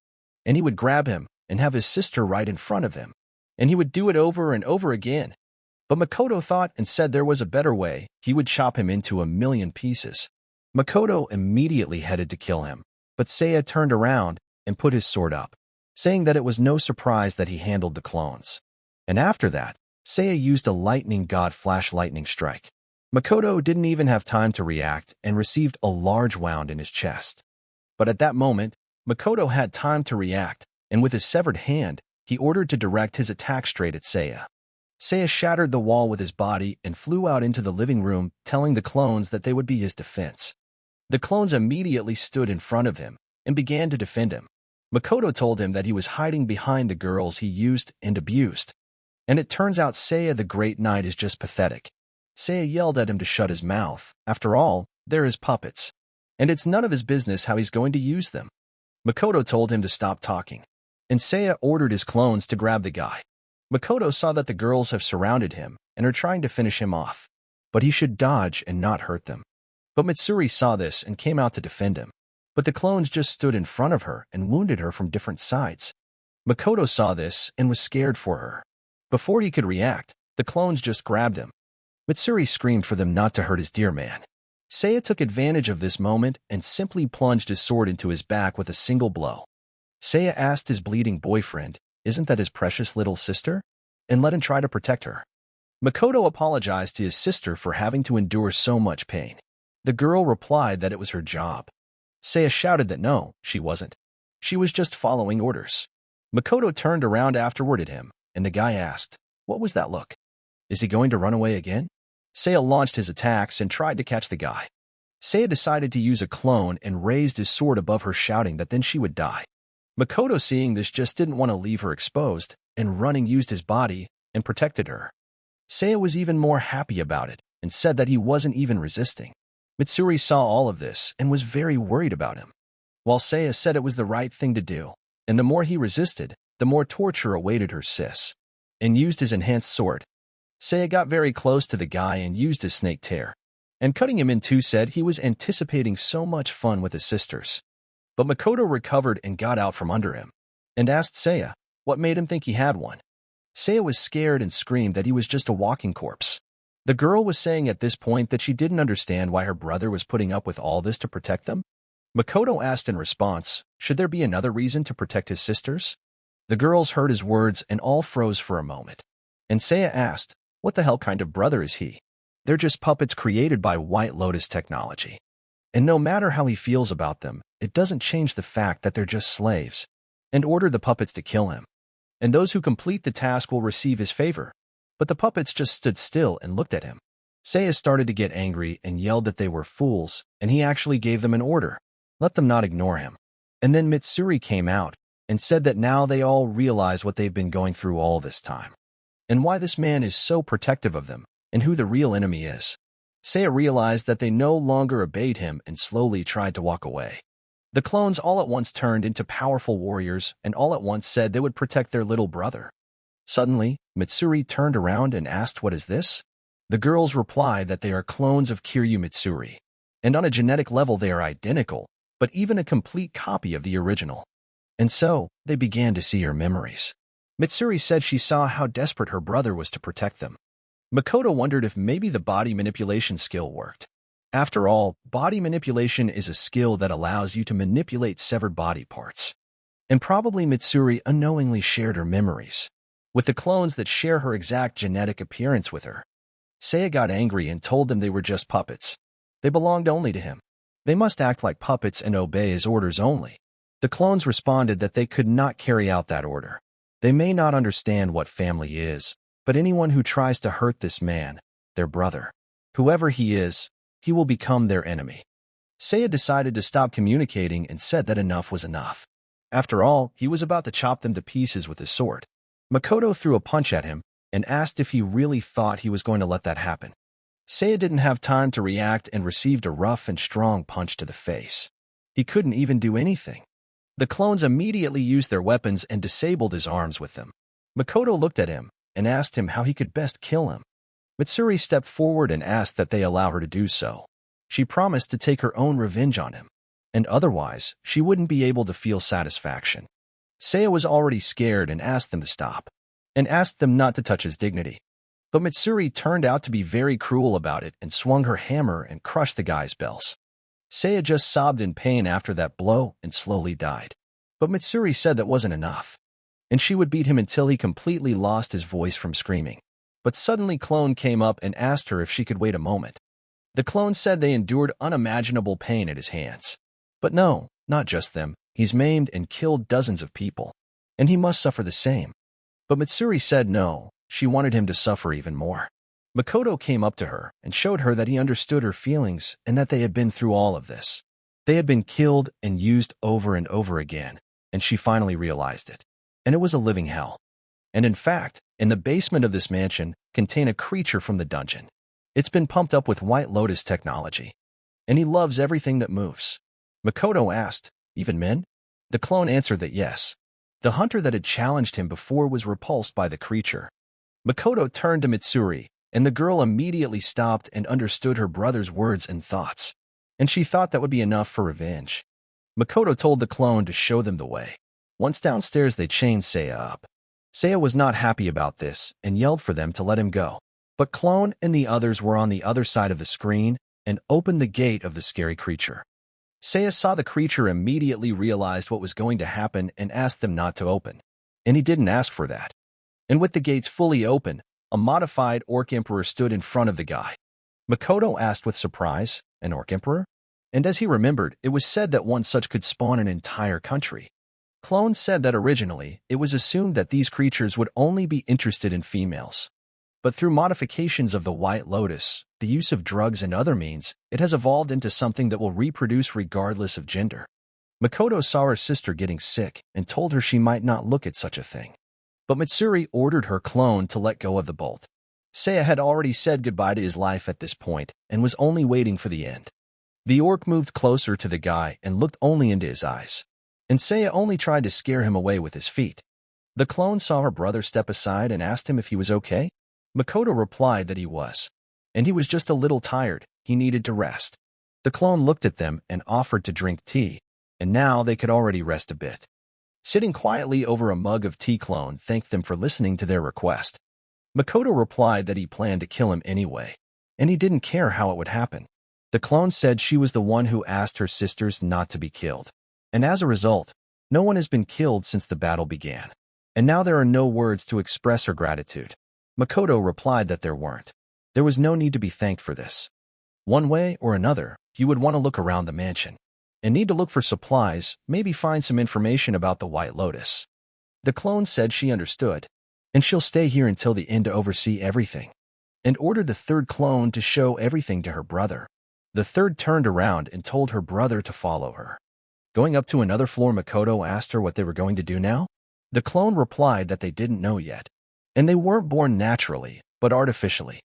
And he would grab him and have his sister right in front of him, and he would do it over and over again. But Makoto thought and said there was a better way. He would chop him into 1,000,000 pieces. Makoto immediately headed to kill him, but Seiya turned around and put his sword up, saying that it was no surprise that he handled the clones. And after that, Seiya used a lightning god flash lightning strike. Makoto didn't even have time to react and received a large wound in his chest. But at that moment, Makoto had time to react, and with his severed hand, he ordered to direct his attack straight at Seiya. Seiya shattered the wall with his body and flew out into the living room, telling the clones that they would be his defense. The clones immediately stood in front of him and began to defend him. Makoto told him that he was hiding behind the girls he used and abused. And it turns out Seiya the Great Knight is just pathetic. Seiya yelled at him to shut his mouth. After all, they're his puppets, and it's none of his business how he's going to use them. Makoto told him to stop talking, and Seiya ordered his clones to grab the guy. Makoto saw that the girls have surrounded him and are trying to finish him off, but he should dodge and not hurt them. But Mitsuri saw this and came out to defend him. But the clones just stood in front of her and wounded her from different sides. Makoto saw this and was scared for her. Before he could react, the clones just grabbed him. Mitsuri screamed for them not to hurt his dear man. Seiya took advantage of this moment and simply plunged his sword into his back with a single blow. Seiya asked his bleeding boyfriend, "Isn't that his precious little sister?" and let him try to protect her. Makoto apologized to his sister for having to endure so much pain. The girl replied that it was her job. Seiya shouted that no, she wasn't. She was just following orders. Makoto turned around afterward at him, and the guy asked, "What was that look? Is he going to run away again?" Seiya launched his attacks and tried to catch the guy. Seiya decided to use a clone and raised his sword above her, shouting that then she would die. Makoto, seeing this, just didn't want to leave her exposed, and running used his body and protected her. Seiya was even more happy about it and said that he wasn't even resisting. Mitsuri saw all of this and was very worried about him, while Seiya said it was the right thing to do, and the more he resisted, the more torture awaited her sis, and used his enhanced sword. Seiya got very close to the guy and used his snake tear, and cutting him in two, said he was anticipating so much fun with his sisters. But Makoto recovered and got out from under him, and asked Seiya what made him think he had one. Seiya was scared and screamed that he was just a walking corpse. The girl was saying at this point that she didn't understand why her brother was putting up with all this to protect them. Makoto asked in response, should there be another reason to protect his sisters? The girls heard his words and all froze for a moment. And Seiya asked, what the hell kind of brother is he? They're just puppets created by White Lotus technology. And no matter how he feels about them, it doesn't change the fact that they're just slaves, and ordered the puppets to kill him. And those who complete the task will receive his favor. But the puppets just stood still and looked at him. Seiya started to get angry and yelled that they were fools, and he actually gave them an order. Let them not ignore him. And then Mitsuri came out and said that now they all realize what they've been going through all this time, and why this man is so protective of them, and who the real enemy is. Seiya realized that they no longer obeyed him and slowly tried to walk away. The clones all at once turned into powerful warriors and all at once said they would protect their little brother. Suddenly, Mitsuri turned around and asked, "What is this?" The girls replied that they are clones of Kiryu Mitsuri, and on a genetic level they are identical, but even a complete copy of the original. And so, they began to see her memories. Mitsuri said she saw how desperate her brother was to protect them. Makoto wondered if maybe the body manipulation skill worked. After all, body manipulation is a skill that allows you to manipulate severed body parts. And probably Mitsuri unknowingly shared her memories with the clones that share her exact genetic appearance with her. Seiya got angry and told them they were just puppets. They belonged only to him. They must act like puppets and obey his orders only. The clones responded that they could not carry out that order. They may not understand what family is, but anyone who tries to hurt this man, their brother, whoever he is, he will become their enemy. Seiya decided to stop communicating and said that enough was enough. After all, he was about to chop them to pieces with his sword. Makoto threw a punch at him and asked if he really thought he was going to let that happen. Seiya didn't have time to react and received a rough and strong punch to the face. He couldn't even do anything. The clones immediately used their weapons and disabled his arms with them. Makoto looked at him and asked him how he could best kill him. Mitsuri stepped forward and asked that they allow her to do so. She promised to take her own revenge on him, and otherwise she wouldn't be able to feel satisfaction. Seiya was already scared and asked them to stop, and asked them not to touch his dignity. But Mitsuri turned out to be very cruel about it and swung her hammer and crushed the guy's bells. Seiya just sobbed in pain after that blow and slowly died. But Mitsuri said that wasn't enough, and she would beat him until he completely lost his voice from screaming. But suddenly Clone came up and asked her if she could wait a moment. The clone said they endured unimaginable pain at his hands. But no, not just them. He's maimed and killed dozens of people, and he must suffer the same. But Mitsuri said no, she wanted him to suffer even more. Makoto came up to her and showed her that he understood her feelings and that they had been through all of this. They had been killed and used over and over again, and she finally realized it. And it was a living hell. And in fact, in the basement of this mansion contained a creature from the dungeon. It's been pumped up with White Lotus technology, and he loves everything that moves. Makoto asked, "Even men?" The clone answered that yes. The hunter that had challenged him before was repulsed by the creature. Makoto turned to Mitsuri, and the girl immediately stopped and understood her brother's words and thoughts, and she thought that would be enough for revenge. Makoto told the clone to show them the way. Once downstairs, they chained Seiya up. Seiya was not happy about this and yelled for them to let him go. But Clone and the others were on the other side of the screen and opened the gate of the scary creature. Seiya saw the creature, immediately realized what was going to happen and asked them not to open. And he didn't ask for that. And with the gates fully open, a modified Orc Emperor stood in front of the guy. Makoto asked with surprise, "An Orc Emperor?" And as he remembered, it was said that one such could spawn an entire country. Clone said that originally, it was assumed that these creatures would only be interested in females. But through modifications of the White Lotus, the use of drugs and other means, it has evolved into something that will reproduce regardless of gender. Makoto saw her sister getting sick and told her she might not look at such a thing. But Mitsuri ordered her clone to let go of the bolt. Seiya had already said goodbye to his life at this point and was only waiting for the end. The orc moved closer to the guy and looked only into his eyes. And Seiya only tried to scare him away with his feet. The clone saw her brother step aside and asked him if he was okay. Makoto replied that he was, and he was just a little tired. He needed to rest. The clone looked at them and offered to drink tea, and now they could already rest a bit. Sitting quietly over a mug of tea, Clone thanked them for listening to their request. Makoto replied that he planned to kill him anyway, and he didn't care how it would happen. The clone said she was the one who asked her sisters not to be killed, and as a result, no one has been killed since the battle began. And now there are no words to express her gratitude. Makoto replied that there weren't. There was no need to be thanked for this. One way or another, he would want to look around the mansion, and need to look for supplies, maybe find some information about the White Lotus. The clone said she understood, and she'll stay here until the end to oversee everything, and ordered the third clone to show everything to her brother. The third turned around and told her brother to follow her. Going up to another floor, Makoto asked her what they were going to do now. The clone replied that they didn't know yet, and they weren't born naturally, but artificially,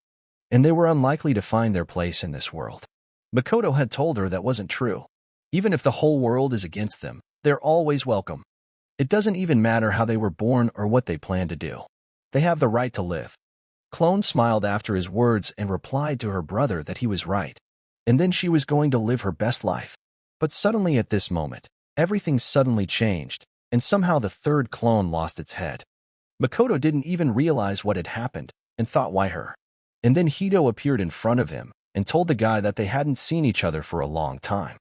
and they were unlikely to find their place in this world. Makoto had told her that wasn't true. Even if the whole world is against them, they're always welcome. It doesn't even matter how they were born or what they plan to do. They have the right to live. Clone smiled after his words and replied to her brother that he was right. And then she was going to live her best life. But suddenly at this moment, everything suddenly changed, and somehow the third clone lost its head. Makoto didn't even realize what had happened, and thought, why her? And then Hito appeared in front of him, and told the guy that they hadn't seen each other for a long time.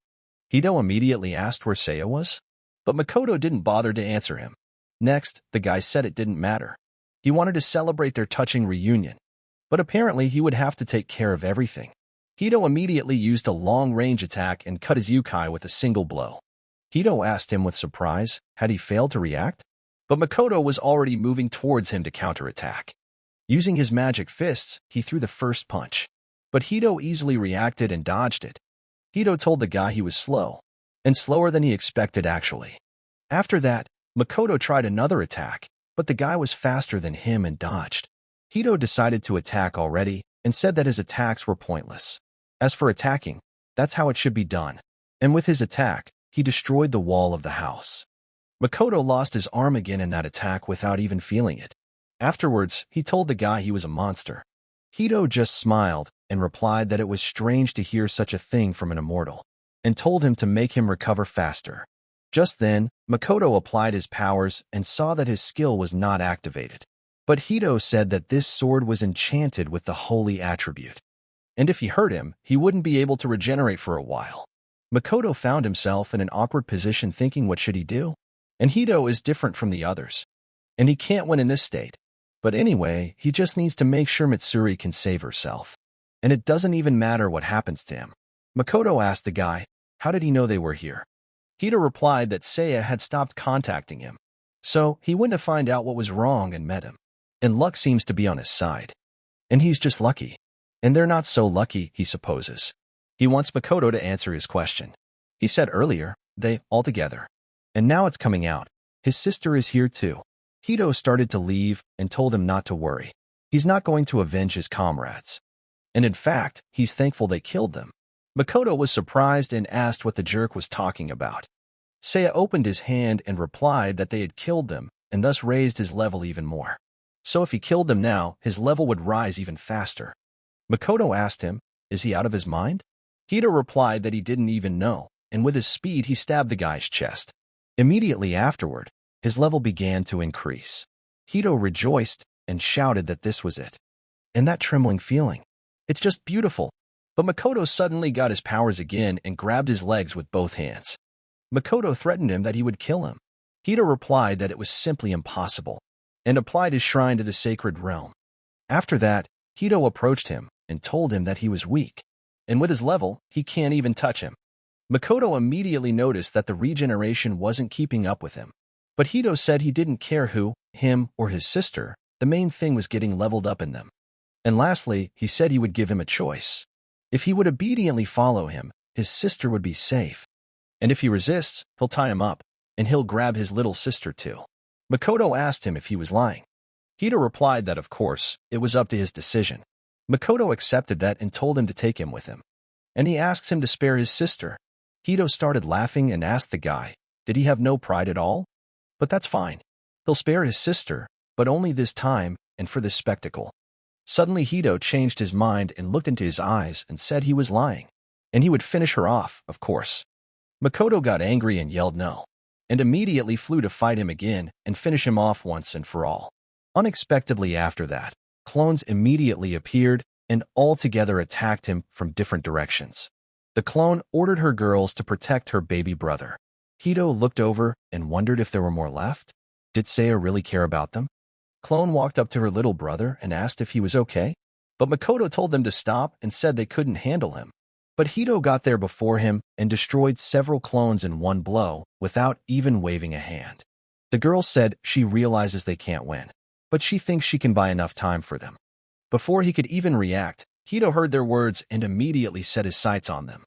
Hito immediately asked where Seiya was, but Makoto didn't bother to answer him. Next, the guy said it didn't matter. He wanted to celebrate their touching reunion, but apparently he would have to take care of everything. Hito immediately used a long-range attack and cut his yukai with a single blow. Hito asked him with surprise, had he failed to react? But Makoto was already moving towards him to counterattack. Using his magic fists, he threw the first punch. But Hito easily reacted and dodged it. Hito told the guy he was slow, and slower than he expected actually. After that, Makoto tried another attack, but the guy was faster than him and dodged. Hito decided to attack already and said that his attacks were pointless. As for attacking, that's how it should be done. And with his attack, he destroyed the wall of the house. Makoto lost his arm again in that attack without even feeling it. Afterwards, he told the guy he was a monster. Hito just smiled and replied that it was strange to hear such a thing from an immortal, and told him to make him recover faster. Just then, Makoto applied his powers and saw that his skill was not activated. But Hito said that this sword was enchanted with the holy attribute, and if he hurt him, he wouldn't be able to regenerate for a while. Makoto found himself in an awkward position thinking what should he do? And Hito is different from the others, and he can't win in this state. But anyway, he just needs to make sure Mitsuri can save herself. And it doesn't even matter what happens to him. Makoto asked the guy, how did he know they were here? Hito replied that Seiya had stopped contacting him, so he went to find out what was wrong and met him. And luck seems to be on his side. And he's just lucky. And they're not so lucky, he supposes. He wants Makoto to answer his question. He said earlier, they, all together. And now it's coming out. His sister is here too. Hito started to leave and told him not to worry. He's not going to avenge his comrades. And in fact, he's thankful they killed them. Makoto was surprised and asked what the jerk was talking about. Seiya opened his hand and replied that they had killed them and thus raised his level even more. So if he killed them now, his level would rise even faster. Makoto asked him, is he out of his mind? Hito replied that he didn't even know, and with his speed he stabbed the guy's chest. Immediately afterward, his level began to increase. Hito rejoiced and shouted that this was it. And that trembling feeling. It's just beautiful. But Makoto suddenly got his powers again and grabbed his legs with both hands. Makoto threatened him that he would kill him. Hito replied that it was simply impossible, and applied his shrine to the sacred realm. After that, Hito approached him and told him that he was weak, and with his level, he can't even touch him. Makoto immediately noticed that the regeneration wasn't keeping up with him. But Hito said he didn't care who, him or his sister, the main thing was getting leveled up in them. And lastly, he said he would give him a choice. If he would obediently follow him, his sister would be safe. And if he resists, he'll tie him up, and he'll grab his little sister too. Makoto asked him if he was lying. Hito replied that of course, it was up to his decision. Makoto accepted that and told him to take him with him. And he asked him to spare his sister. Hito started laughing and asked the guy, did he have no pride at all? But that's fine. He'll spare his sister, but only this time and for this spectacle. Suddenly Hito changed his mind and looked into his eyes and said he was lying. And he would finish her off, of course. Makoto got angry and yelled no, and immediately flew to fight him again and finish him off once and for all. Unexpectedly after that, clones immediately appeared and all together attacked him from different directions. The clone ordered her girls to protect her baby brother. Hito looked over and wondered if there were more left. Did Seiya really care about them? Clone walked up to her little brother and asked if he was okay, but Makoto told them to stop and said they couldn't handle him. But Hito got there before him and destroyed several clones in one blow without even waving a hand. The girl said she realizes they can't win, but she thinks she can buy enough time for them. Before he could even react, Hito heard their words and immediately set his sights on them.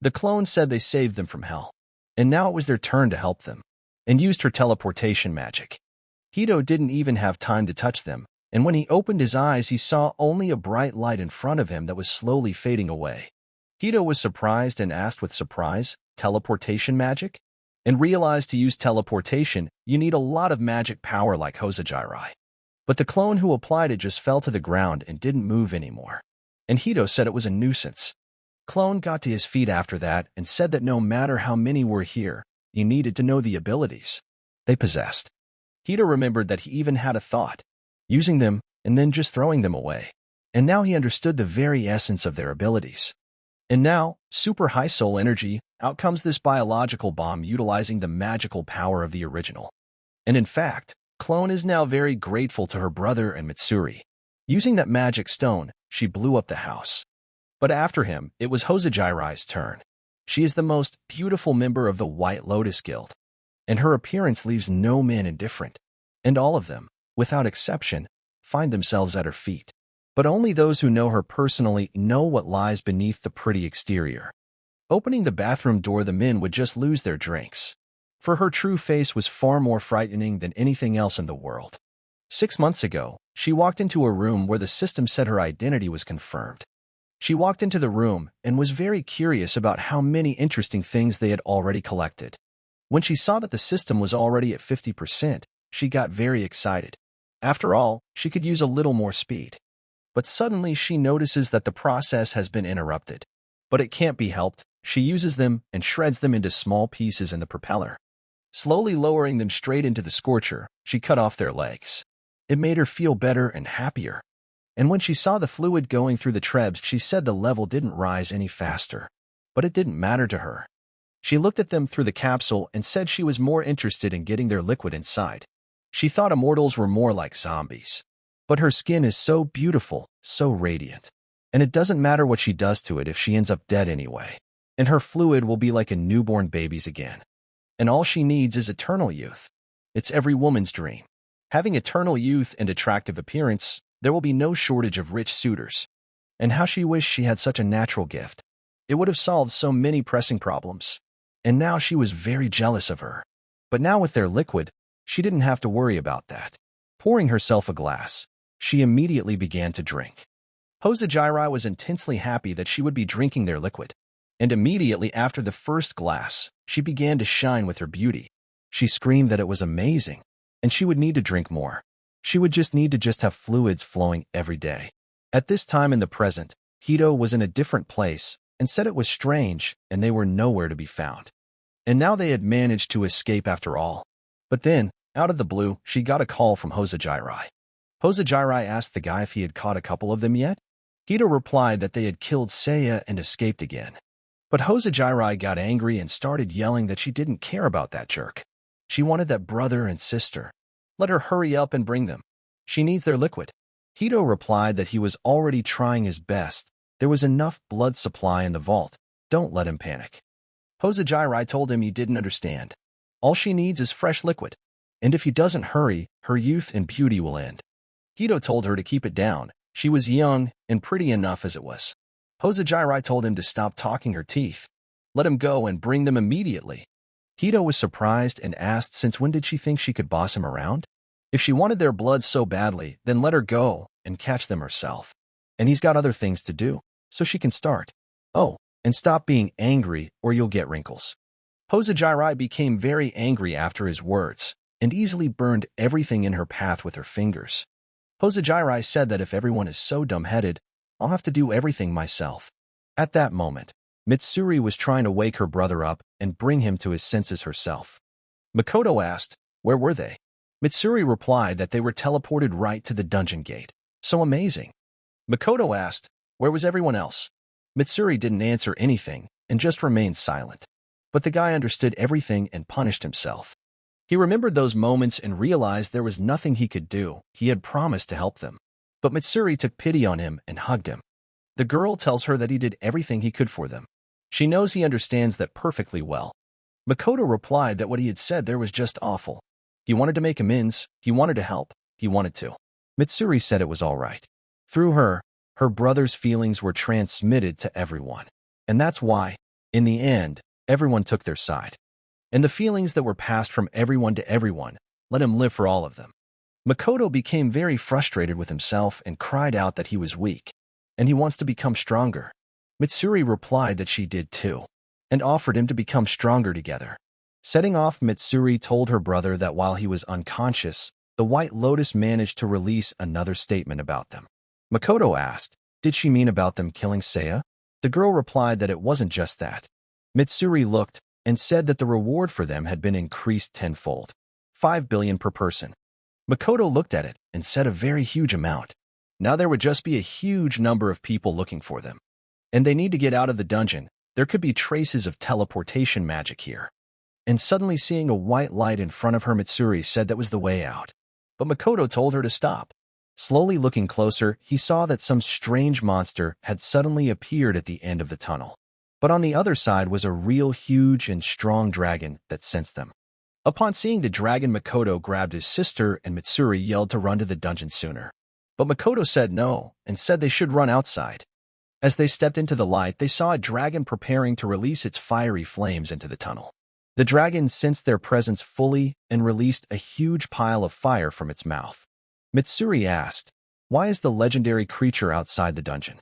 The clone said they saved them from hell, and now it was their turn to help them, and used her teleportation magic. Hito didn't even have time to touch them, and when he opened his eyes he saw only a bright light in front of him that was slowly fading away. Hito was surprised and asked with surprise, teleportation magic? And realized to use teleportation, you need a lot of magic power like Hosa. But the clone who applied it just fell to the ground and didn't move anymore. And Hito said it was a nuisance. Clone got to his feet after that and said that no matter how many were here, you needed to know the abilities they possessed. Hito remembered that he even had a thought, using them and then just throwing them away. And now he understood the very essence of their abilities. And now, super high soul energy, out comes this biological bomb utilizing the magical power of the original. And in fact, Clone is now very grateful to her brother and Mitsuri. Using that magic stone, she blew up the house. But after him, it was Hosa turn. She is the most beautiful member of the White Lotus Guild, and her appearance leaves no man indifferent, and all of them, without exception, find themselves at her feet. But only those who know her personally know what lies beneath the pretty exterior. Opening the bathroom door, the men would just lose their drinks, for her true face was far more frightening than anything else in the world. 6 months ago, she walked into a room where the system said her identity was confirmed. She walked into the room and was very curious about how many interesting things they had already collected. When she saw that the system was already at 50%, she got very excited. After all, she could use a little more speed. But suddenly she notices that the process has been interrupted. But it can't be helped. She uses them and shreds them into small pieces in the propeller. Slowly lowering them straight into the scorcher, she cut off their legs. It made her feel better and happier. And when she saw the fluid going through the trebs, she said the level didn't rise any faster. But it didn't matter to her. She looked at them through the capsule and said she was more interested in getting their liquid inside. She thought immortals were more like zombies. But her skin is so beautiful, so radiant. And it doesn't matter what she does to it if she ends up dead anyway. And her fluid will be like a newborn baby's again. And all she needs is eternal youth. It's every woman's dream. Having eternal youth and attractive appearance, there will be no shortage of rich suitors. And how she wished she had such a natural gift. It would have solved so many pressing problems. And now she was very jealous of her. But now with their liquid, she didn't have to worry about that. Pouring herself a glass, she immediately began to drink. Hosa was intensely happy that she would be drinking their liquid. And immediately after the first glass, she began to shine with her beauty. She screamed that it was amazing, and she would need to drink more. She would just need to have fluids flowing every day. At this time in the present, Hito was in a different place and said it was strange and they were nowhere to be found. And now they had managed to escape after all. But then, out of the blue, she got a call from Hosa. Hosa asked the guy if he had caught a couple of them yet. Hito replied that they had killed Seiya and escaped again. But Hosa got angry and started yelling that she didn't care about that jerk. She wanted that brother and sister. Let her hurry up and bring them. She needs their liquid. Hito replied that he was already trying his best. There was enough blood supply in the vault. Don't let him panic. Hosa told him he didn't understand. All she needs is fresh liquid. And if he doesn't hurry, her youth and beauty will end. Hito told her to keep it down. She was young and pretty enough as it was. Hosa told him to stop talking her teeth. Let him go and bring them immediately. Hito was surprised and asked since when did she think she could boss him around? If she wanted their blood so badly, then let her go and catch them herself. And he's got other things to do, so she can start. Oh, and stop being angry or you'll get wrinkles. Hosa became very angry after his words and easily burned everything in her path with her fingers. Hosa said that if everyone is so dumb-headed, I'll have to do everything myself. At that moment, Mitsuri was trying to wake her brother up and bring him to his senses herself. Makoto asked, where were they? Mitsuri replied that they were teleported right to the dungeon gate. So amazing. Makoto asked, where was everyone else? Mitsuri didn't answer anything and just remained silent. But the guy understood everything and punished himself. He remembered those moments and realized there was nothing he could do. He had promised to help them. But Mitsuri took pity on him and hugged him. The girl tells her that he did everything he could for them. She knows he understands that perfectly well. Makoto replied that what he had said there was just awful. He wanted to make amends, he wanted to help, he wanted to. Mitsuri said it was all right. Through her, her brother's feelings were transmitted to everyone. And that's why, in the end, everyone took their side. And the feelings that were passed from everyone to everyone, let him live for all of them. Makoto became very frustrated with himself and cried out that he was weak, and he wants to become stronger. Mitsuri replied that she did too. and offered him to become stronger together. Setting off, Mitsuri told her brother that while he was unconscious, the White Lotus managed to release another statement about them. Makoto asked, did she mean about them killing Seiya? The girl replied that it wasn't just that. Mitsuri looked and said that the reward for them had been increased tenfold. 5 billion per person. Makoto looked at it and said a very huge amount. Now there would just be a huge number of people looking for them. And they need to get out of the dungeon. There could be traces of teleportation magic here. And suddenly seeing a white light in front of her, Mitsuri said that was the way out. But Makoto told her to stop. Slowly looking closer, he saw that some strange monster had suddenly appeared at the end of the tunnel. But on the other side was a real huge and strong dragon that sensed them. Upon seeing the dragon, Makoto grabbed his sister and Mitsuri yelled to run to the dungeon sooner. But Makoto said no and said they should run outside. As they stepped into the light, they saw a dragon preparing to release its fiery flames into the tunnel. The dragon sensed their presence fully and released a huge pile of fire from its mouth. Mitsuri asked, why is the legendary creature outside the dungeon?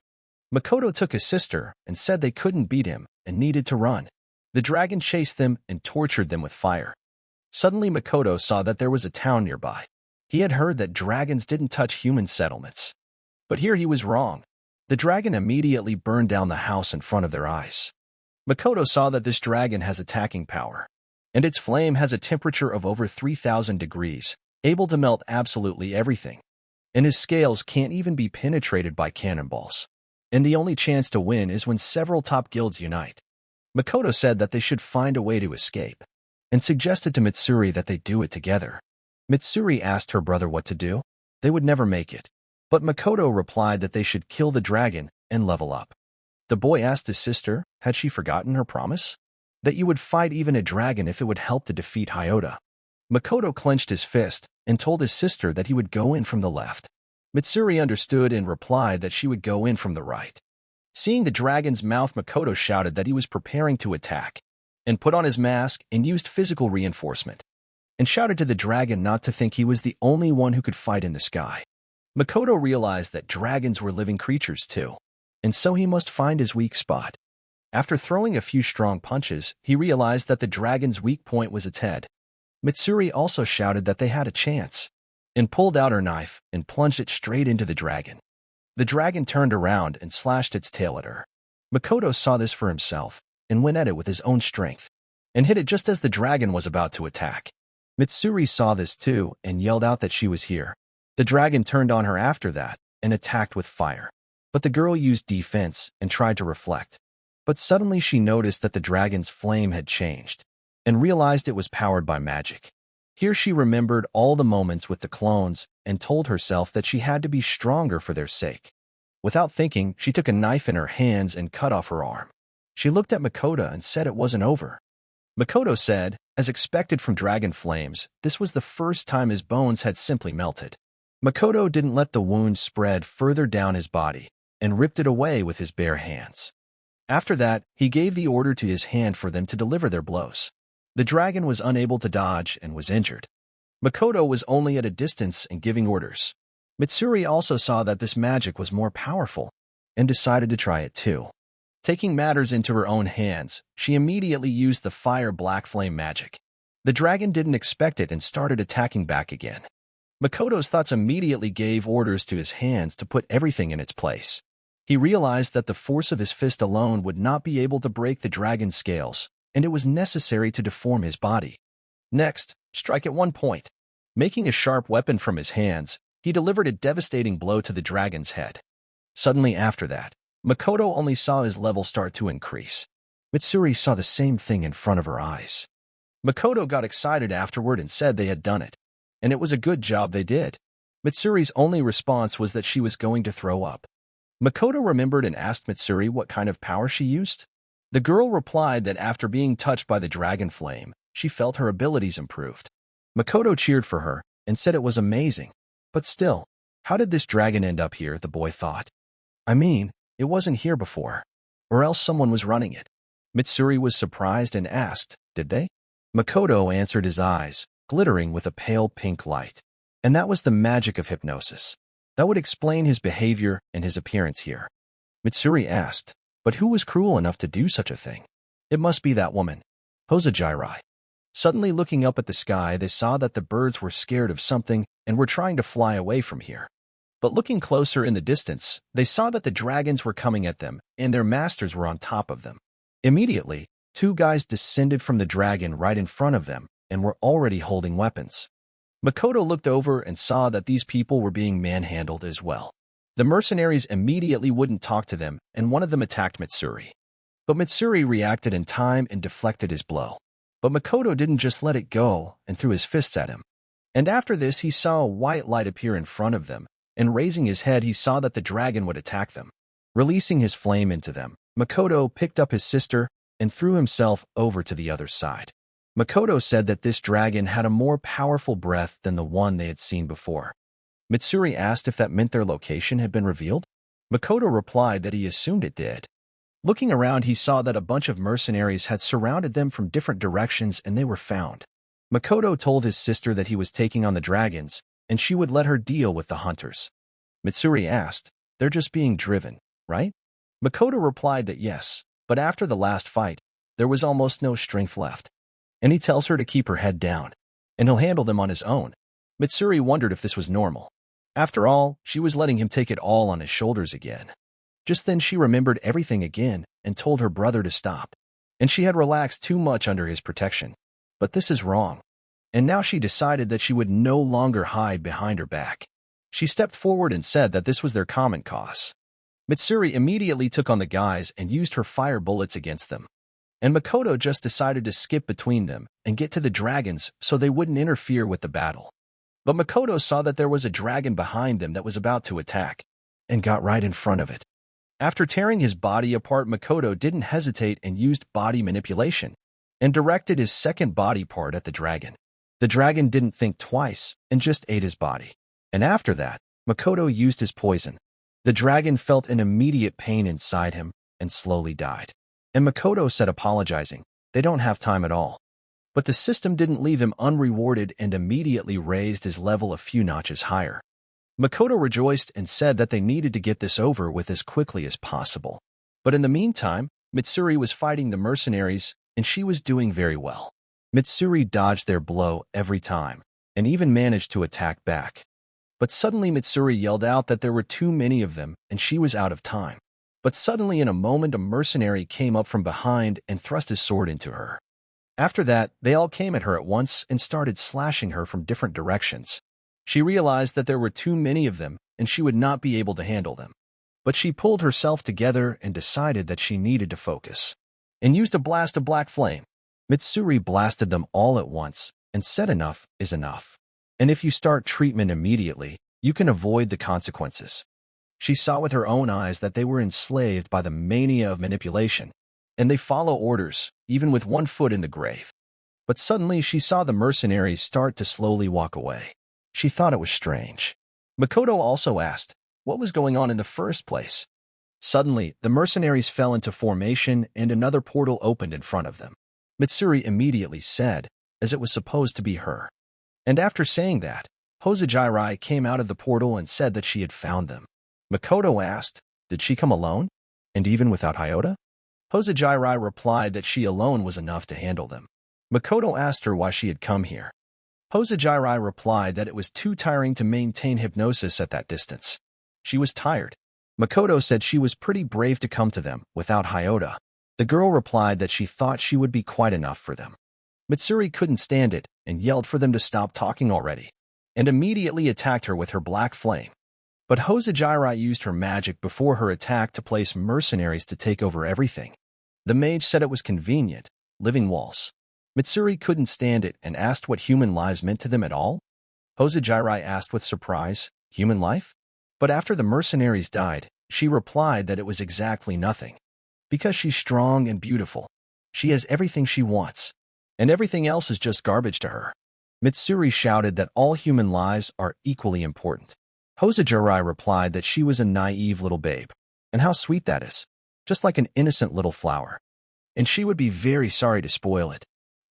Makoto took his sister and said they couldn't beat him and needed to run. The dragon chased them and tortured them with fire. Suddenly Makoto saw that there was a town nearby. He had heard that dragons didn't touch human settlements. But here he was wrong. The dragon immediately burned down the house in front of their eyes. Makoto saw that this dragon has attacking power, and its flame has a temperature of over 3,000 degrees, able to melt absolutely everything. And his scales can't even be penetrated by cannonballs. And the only chance to win is when several top guilds unite. Makoto said that they should find a way to escape, and suggested to Mitsuri that they do it together. Mitsuri asked her brother what to do. They would never make it. But Makoto replied that they should kill the dragon and level up. The boy asked his sister, had she forgotten her promise? That you would fight even a dragon if it would help to defeat Hyota. Makoto clenched his fist and told his sister that he would go in from the left. Mitsuri understood and replied that she would go in from the right. Seeing the dragon's mouth, Makoto shouted that he was preparing to attack, and put on his mask and used physical reinforcement, and shouted to the dragon not to think he was the only one who could fight in the sky. Makoto realized that dragons were living creatures too, and so he must find his weak spot. After throwing a few strong punches, he realized that the dragon's weak point was its head. Mitsuri also shouted that they had a chance, and pulled out her knife and plunged it straight into the dragon. The dragon turned around and slashed its tail at her. Makoto saw this for himself and went at it with his own strength, and hit it just as the dragon was about to attack. Mitsuri saw this too and yelled out that she was here. The dragon turned on her after that and attacked with fire. But the girl used defense and tried to reflect. But suddenly she noticed that the dragon's flame had changed and realized it was powered by magic. Here she remembered all the moments with the clones and told herself that she had to be stronger for their sake. Without thinking, she took a knife in her hands and cut off her arm. She looked at Makoto and said it wasn't over. Makoto said, as expected from dragon flames, this was the first time his bones had simply melted. Makoto didn't let the wound spread further down his body and ripped it away with his bare hands. After that, he gave the order to his hand for them to deliver their blows. The dragon was unable to dodge and was injured. Makoto was only at a distance and giving orders. Mitsuri also saw that this magic was more powerful and decided to try it too. Taking matters into her own hands, she immediately used the fire black flame magic. The dragon didn't expect it and started attacking back again. Makoto's thoughts immediately gave orders to his hands to put everything in its place. He realized that the force of his fist alone would not be able to break the dragon's scales, and it was necessary to deform his body. Next, strike at one point. Making a sharp weapon from his hands, he delivered a devastating blow to the dragon's head. Suddenly after that, Makoto only saw his level start to increase. Mitsuri saw the same thing in front of her eyes. Makoto got excited afterward and said they had done it, and it was a good job they did. Mitsuri's only response was that she was going to throw up. Makoto remembered and asked Mitsuri what kind of power she used. The girl replied that after being touched by the dragon flame, she felt her abilities improved. Makoto cheered for her and said it was amazing. But still, how did this dragon end up here, the boy thought. I mean, it wasn't here before, or else someone was running it. Mitsuri was surprised and asked, did they? Makoto answered, his eyes glittering with a pale pink light. And that was the magic of hypnosis. That would explain his behavior and his appearance here. Mitsuri asked, but who was cruel enough to do such a thing? It must be that woman. Hosa. Suddenly looking up at the sky, they saw that the birds were scared of something and were trying to fly away from here. But looking closer in the distance, they saw that the dragons were coming at them, and their masters were on top of them. Immediately, two guys descended from the dragon right in front of them and were already holding weapons. Makoto looked over and saw that these people were being manhandled as well. The mercenaries immediately wouldn't talk to them, and one of them attacked Mitsuri. But Mitsuri reacted in time and deflected his blow. But Makoto didn't just let it go and threw his fists at him. And after this, he saw a white light appear in front of them, and raising his head, he saw that the dragon would attack them. Releasing his flame into them, Makoto picked up his sister and threw himself over to the other side. Makoto said that this dragon had a more powerful breath than the one they had seen before. Mitsuri asked if that meant their location had been revealed. Makoto replied that he assumed it did. Looking around, he saw that a bunch of mercenaries had surrounded them from different directions and they were found. Makoto told his sister that he was taking on the dragons, and she would let her deal with the hunters. Mitsuri asked, "They're just being driven, right?" Makoto replied that yes, but after the last fight, there was almost no strength left. And he tells her to keep her head down, and he'll handle them on his own. Mitsuri wondered if this was normal. After all, she was letting him take it all on his shoulders again. Just then she remembered everything again and told her brother to stop. And she had relaxed too much under his protection. But this is wrong. And now she decided that she would no longer hide behind her back. She stepped forward and said that this was their common cause. Mitsuri immediately took on the guys and used her fire bullets against them. And Makoto just decided to skip between them and get to the dragons so they wouldn't interfere with the battle. But Makoto saw that there was a dragon behind them that was about to attack, and got right in front of it. After tearing his body apart, Makoto didn't hesitate and used body manipulation, and directed his second body part at the dragon. The dragon didn't think twice and just ate his body. And after that, Makoto used his poison. The dragon felt an immediate pain inside him and slowly died. And Makoto said, apologizing, "They don't have time at all." But the system didn't leave him unrewarded and immediately raised his level a few notches higher. Makoto rejoiced and said that they needed to get this over with as quickly as possible. But in the meantime, Mitsuri was fighting the mercenaries, and she was doing very well. Mitsuri dodged their blow every time, and even managed to attack back. But suddenly Mitsuri yelled out that there were too many of them, and she was out of time. But suddenly in a moment, a mercenary came up from behind and thrust his sword into her. After that, they all came at her at once and started slashing her from different directions. She realized that there were too many of them, and she would not be able to handle them. But she pulled herself together and decided that she needed to focus, and used a blast of black flame. Mitsuri blasted them all at once and said enough is enough. And if you start treatment immediately, you can avoid the consequences. She saw with her own eyes that they were enslaved by the mania of manipulation, and they follow orders, even with one foot in the grave. But suddenly she saw the mercenaries start to slowly walk away. She thought it was strange. Makoto also asked what was going on in the first place. Suddenly, the mercenaries fell into formation and another portal opened in front of them. Mitsuri immediately said, as it was supposed to be her. And after saying that, Hosa came out of the portal and said that she had found them. Makoto asked, did she come alone? And even without Hyota? Hosa replied that she alone was enough to handle them. Makoto asked her why she had come here. Hosa replied that it was too tiring to maintain hypnosis at that distance. She was tired. Makoto said she was pretty brave to come to them without Hyota. The girl replied that she thought she would be quite enough for them. Mitsuri couldn't stand it and yelled for them to stop talking already, and immediately attacked her with her black flame. But Hosa used her magic before her attack to place mercenaries to take over everything. The mage said it was convenient, living walls. Mitsuri couldn't stand it and asked what human lives meant to them at all. Hosa asked with surprise, human life? But after the mercenaries died, she replied that it was exactly nothing. Because she's strong and beautiful. She has everything she wants. And everything else is just garbage to her. Mitsuri shouted that all human lives are equally important. Hosa replied that she was a naive little babe. And how sweet that is. Just like an innocent little flower. And she would be very sorry to spoil it.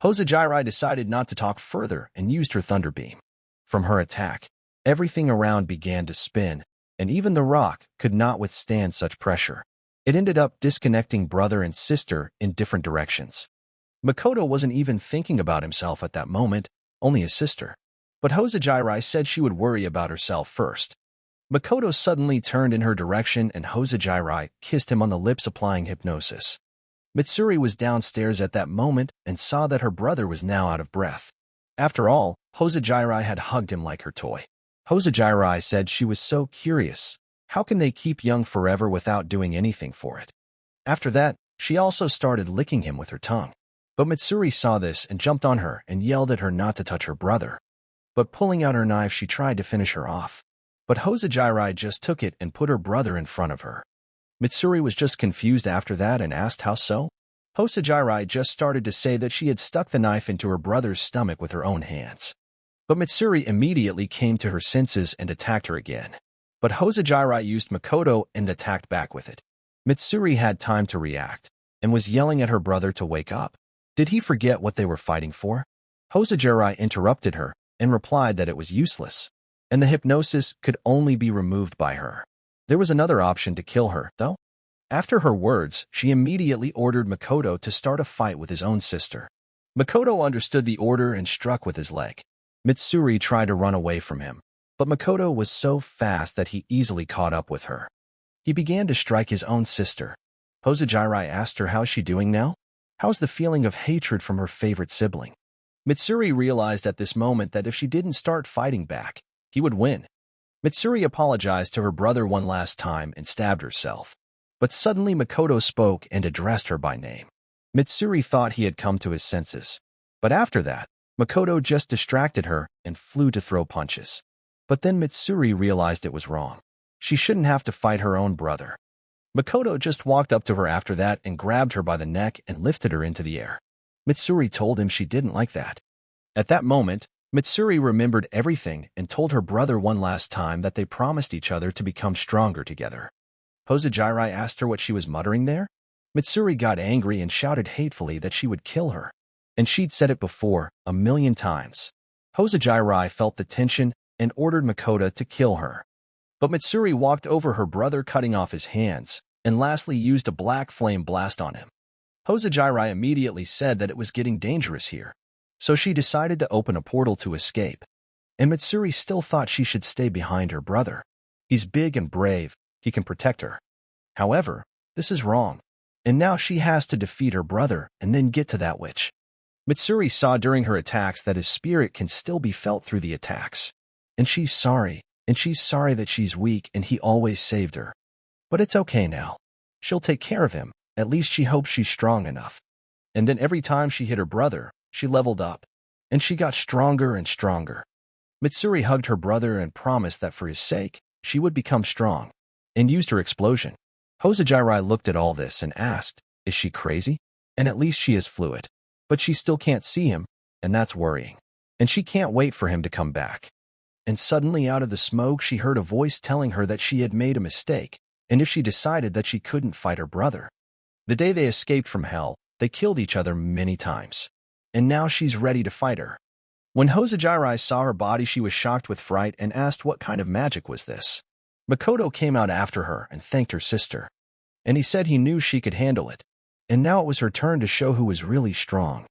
Hosa decided not to talk further and used her thunder beam. From her attack, everything around began to spin, and even the rock could not withstand such pressure. It ended up disconnecting brother and sister in different directions. Makoto wasn't even thinking about himself at that moment, only his sister. But Hosa said she would worry about herself first. Makoto suddenly turned in her direction and Hosa kissed him on the lips, applying hypnosis. Mitsuri was downstairs at that moment and saw that her brother was now out of breath. After all, Hosa had hugged him like her toy. Hosa said she was so curious. How can they keep young forever without doing anything for it? After that, she also started licking him with her tongue. But Mitsuri saw this and jumped on her and yelled at her not to touch her brother. But pulling out her knife, she tried to finish her off. But Hosa just took it and put her brother in front of her. Mitsuri was just confused after that and asked how so? Hosa just started to say that she had stuck the knife into her brother's stomach with her own hands. But Mitsuri immediately came to her senses and attacked her again. But Hosa used Makoto and attacked back with it. Mitsuri had time to react and was yelling at her brother to wake up. Did he forget what they were fighting for? Hosa interrupted her and replied that it was useless, and the hypnosis could only be removed by her. There was another option to kill her, though. After her words, she immediately ordered Makoto to start a fight with his own sister. Makoto understood the order and struck with his leg. Mitsuri tried to run away from him, but Makoto was so fast that he easily caught up with her. He began to strike his own sister. Hosa asked her how's she doing now? How's the feeling of hatred from her favorite sibling? Mitsuri realized at this moment that if she didn't start fighting back, he would win. Mitsuri apologized to her brother one last time and stabbed herself. But suddenly Makoto spoke and addressed her by name. Mitsuri thought he had come to his senses. But after that, Makoto just distracted her and flew to throw punches. But then Mitsuri realized it was wrong. She shouldn't have to fight her own brother. Makoto just walked up to her after that and grabbed her by the neck and lifted her into the air. Mitsuri told him she didn't like that. At that moment, Mitsuri remembered everything and told her brother one last time that they promised each other to become stronger together. Hosa asked her what she was muttering there. Mitsuri got angry and shouted hatefully that she would kill her. And she'd said it before, 1,000,000 times. Hosa felt the tension and ordered Makoto to kill her. But Mitsuri walked over her brother, cutting off his hands, and lastly used a black flame blast on him. Hosa immediately said that it was getting dangerous here, so she decided to open a portal to escape. And Mitsuri still thought she should stay behind her brother. He's big and brave, he can protect her. However, this is wrong, and now she has to defeat her brother and then get to that witch. Mitsuri saw during her attacks that his spirit can still be felt through the attacks. And she's sorry that she's weak and he always saved her. But it's okay now. She'll take care of him, at least she hopes she's strong enough. And then every time she hit her brother, she leveled up, and she got stronger and stronger. Mitsuri hugged her brother and promised that for his sake, she would become strong, and used her explosion. Hosa looked at all this and asked, is she crazy? And at least she is fluid. But she still can't see him, and that's worrying. And she can't wait for him to come back. And suddenly out of the smoke she heard a voice telling her that she had made a mistake, and if she decided that she couldn't fight her brother. The day they escaped from hell, they killed each other many times. And now she's ready to fight her. When Hosa saw her body, she was shocked with fright and asked what kind of magic was this. Makoto came out after her and thanked her sister. And he said he knew she could handle it. And now it was her turn to show who was really strong.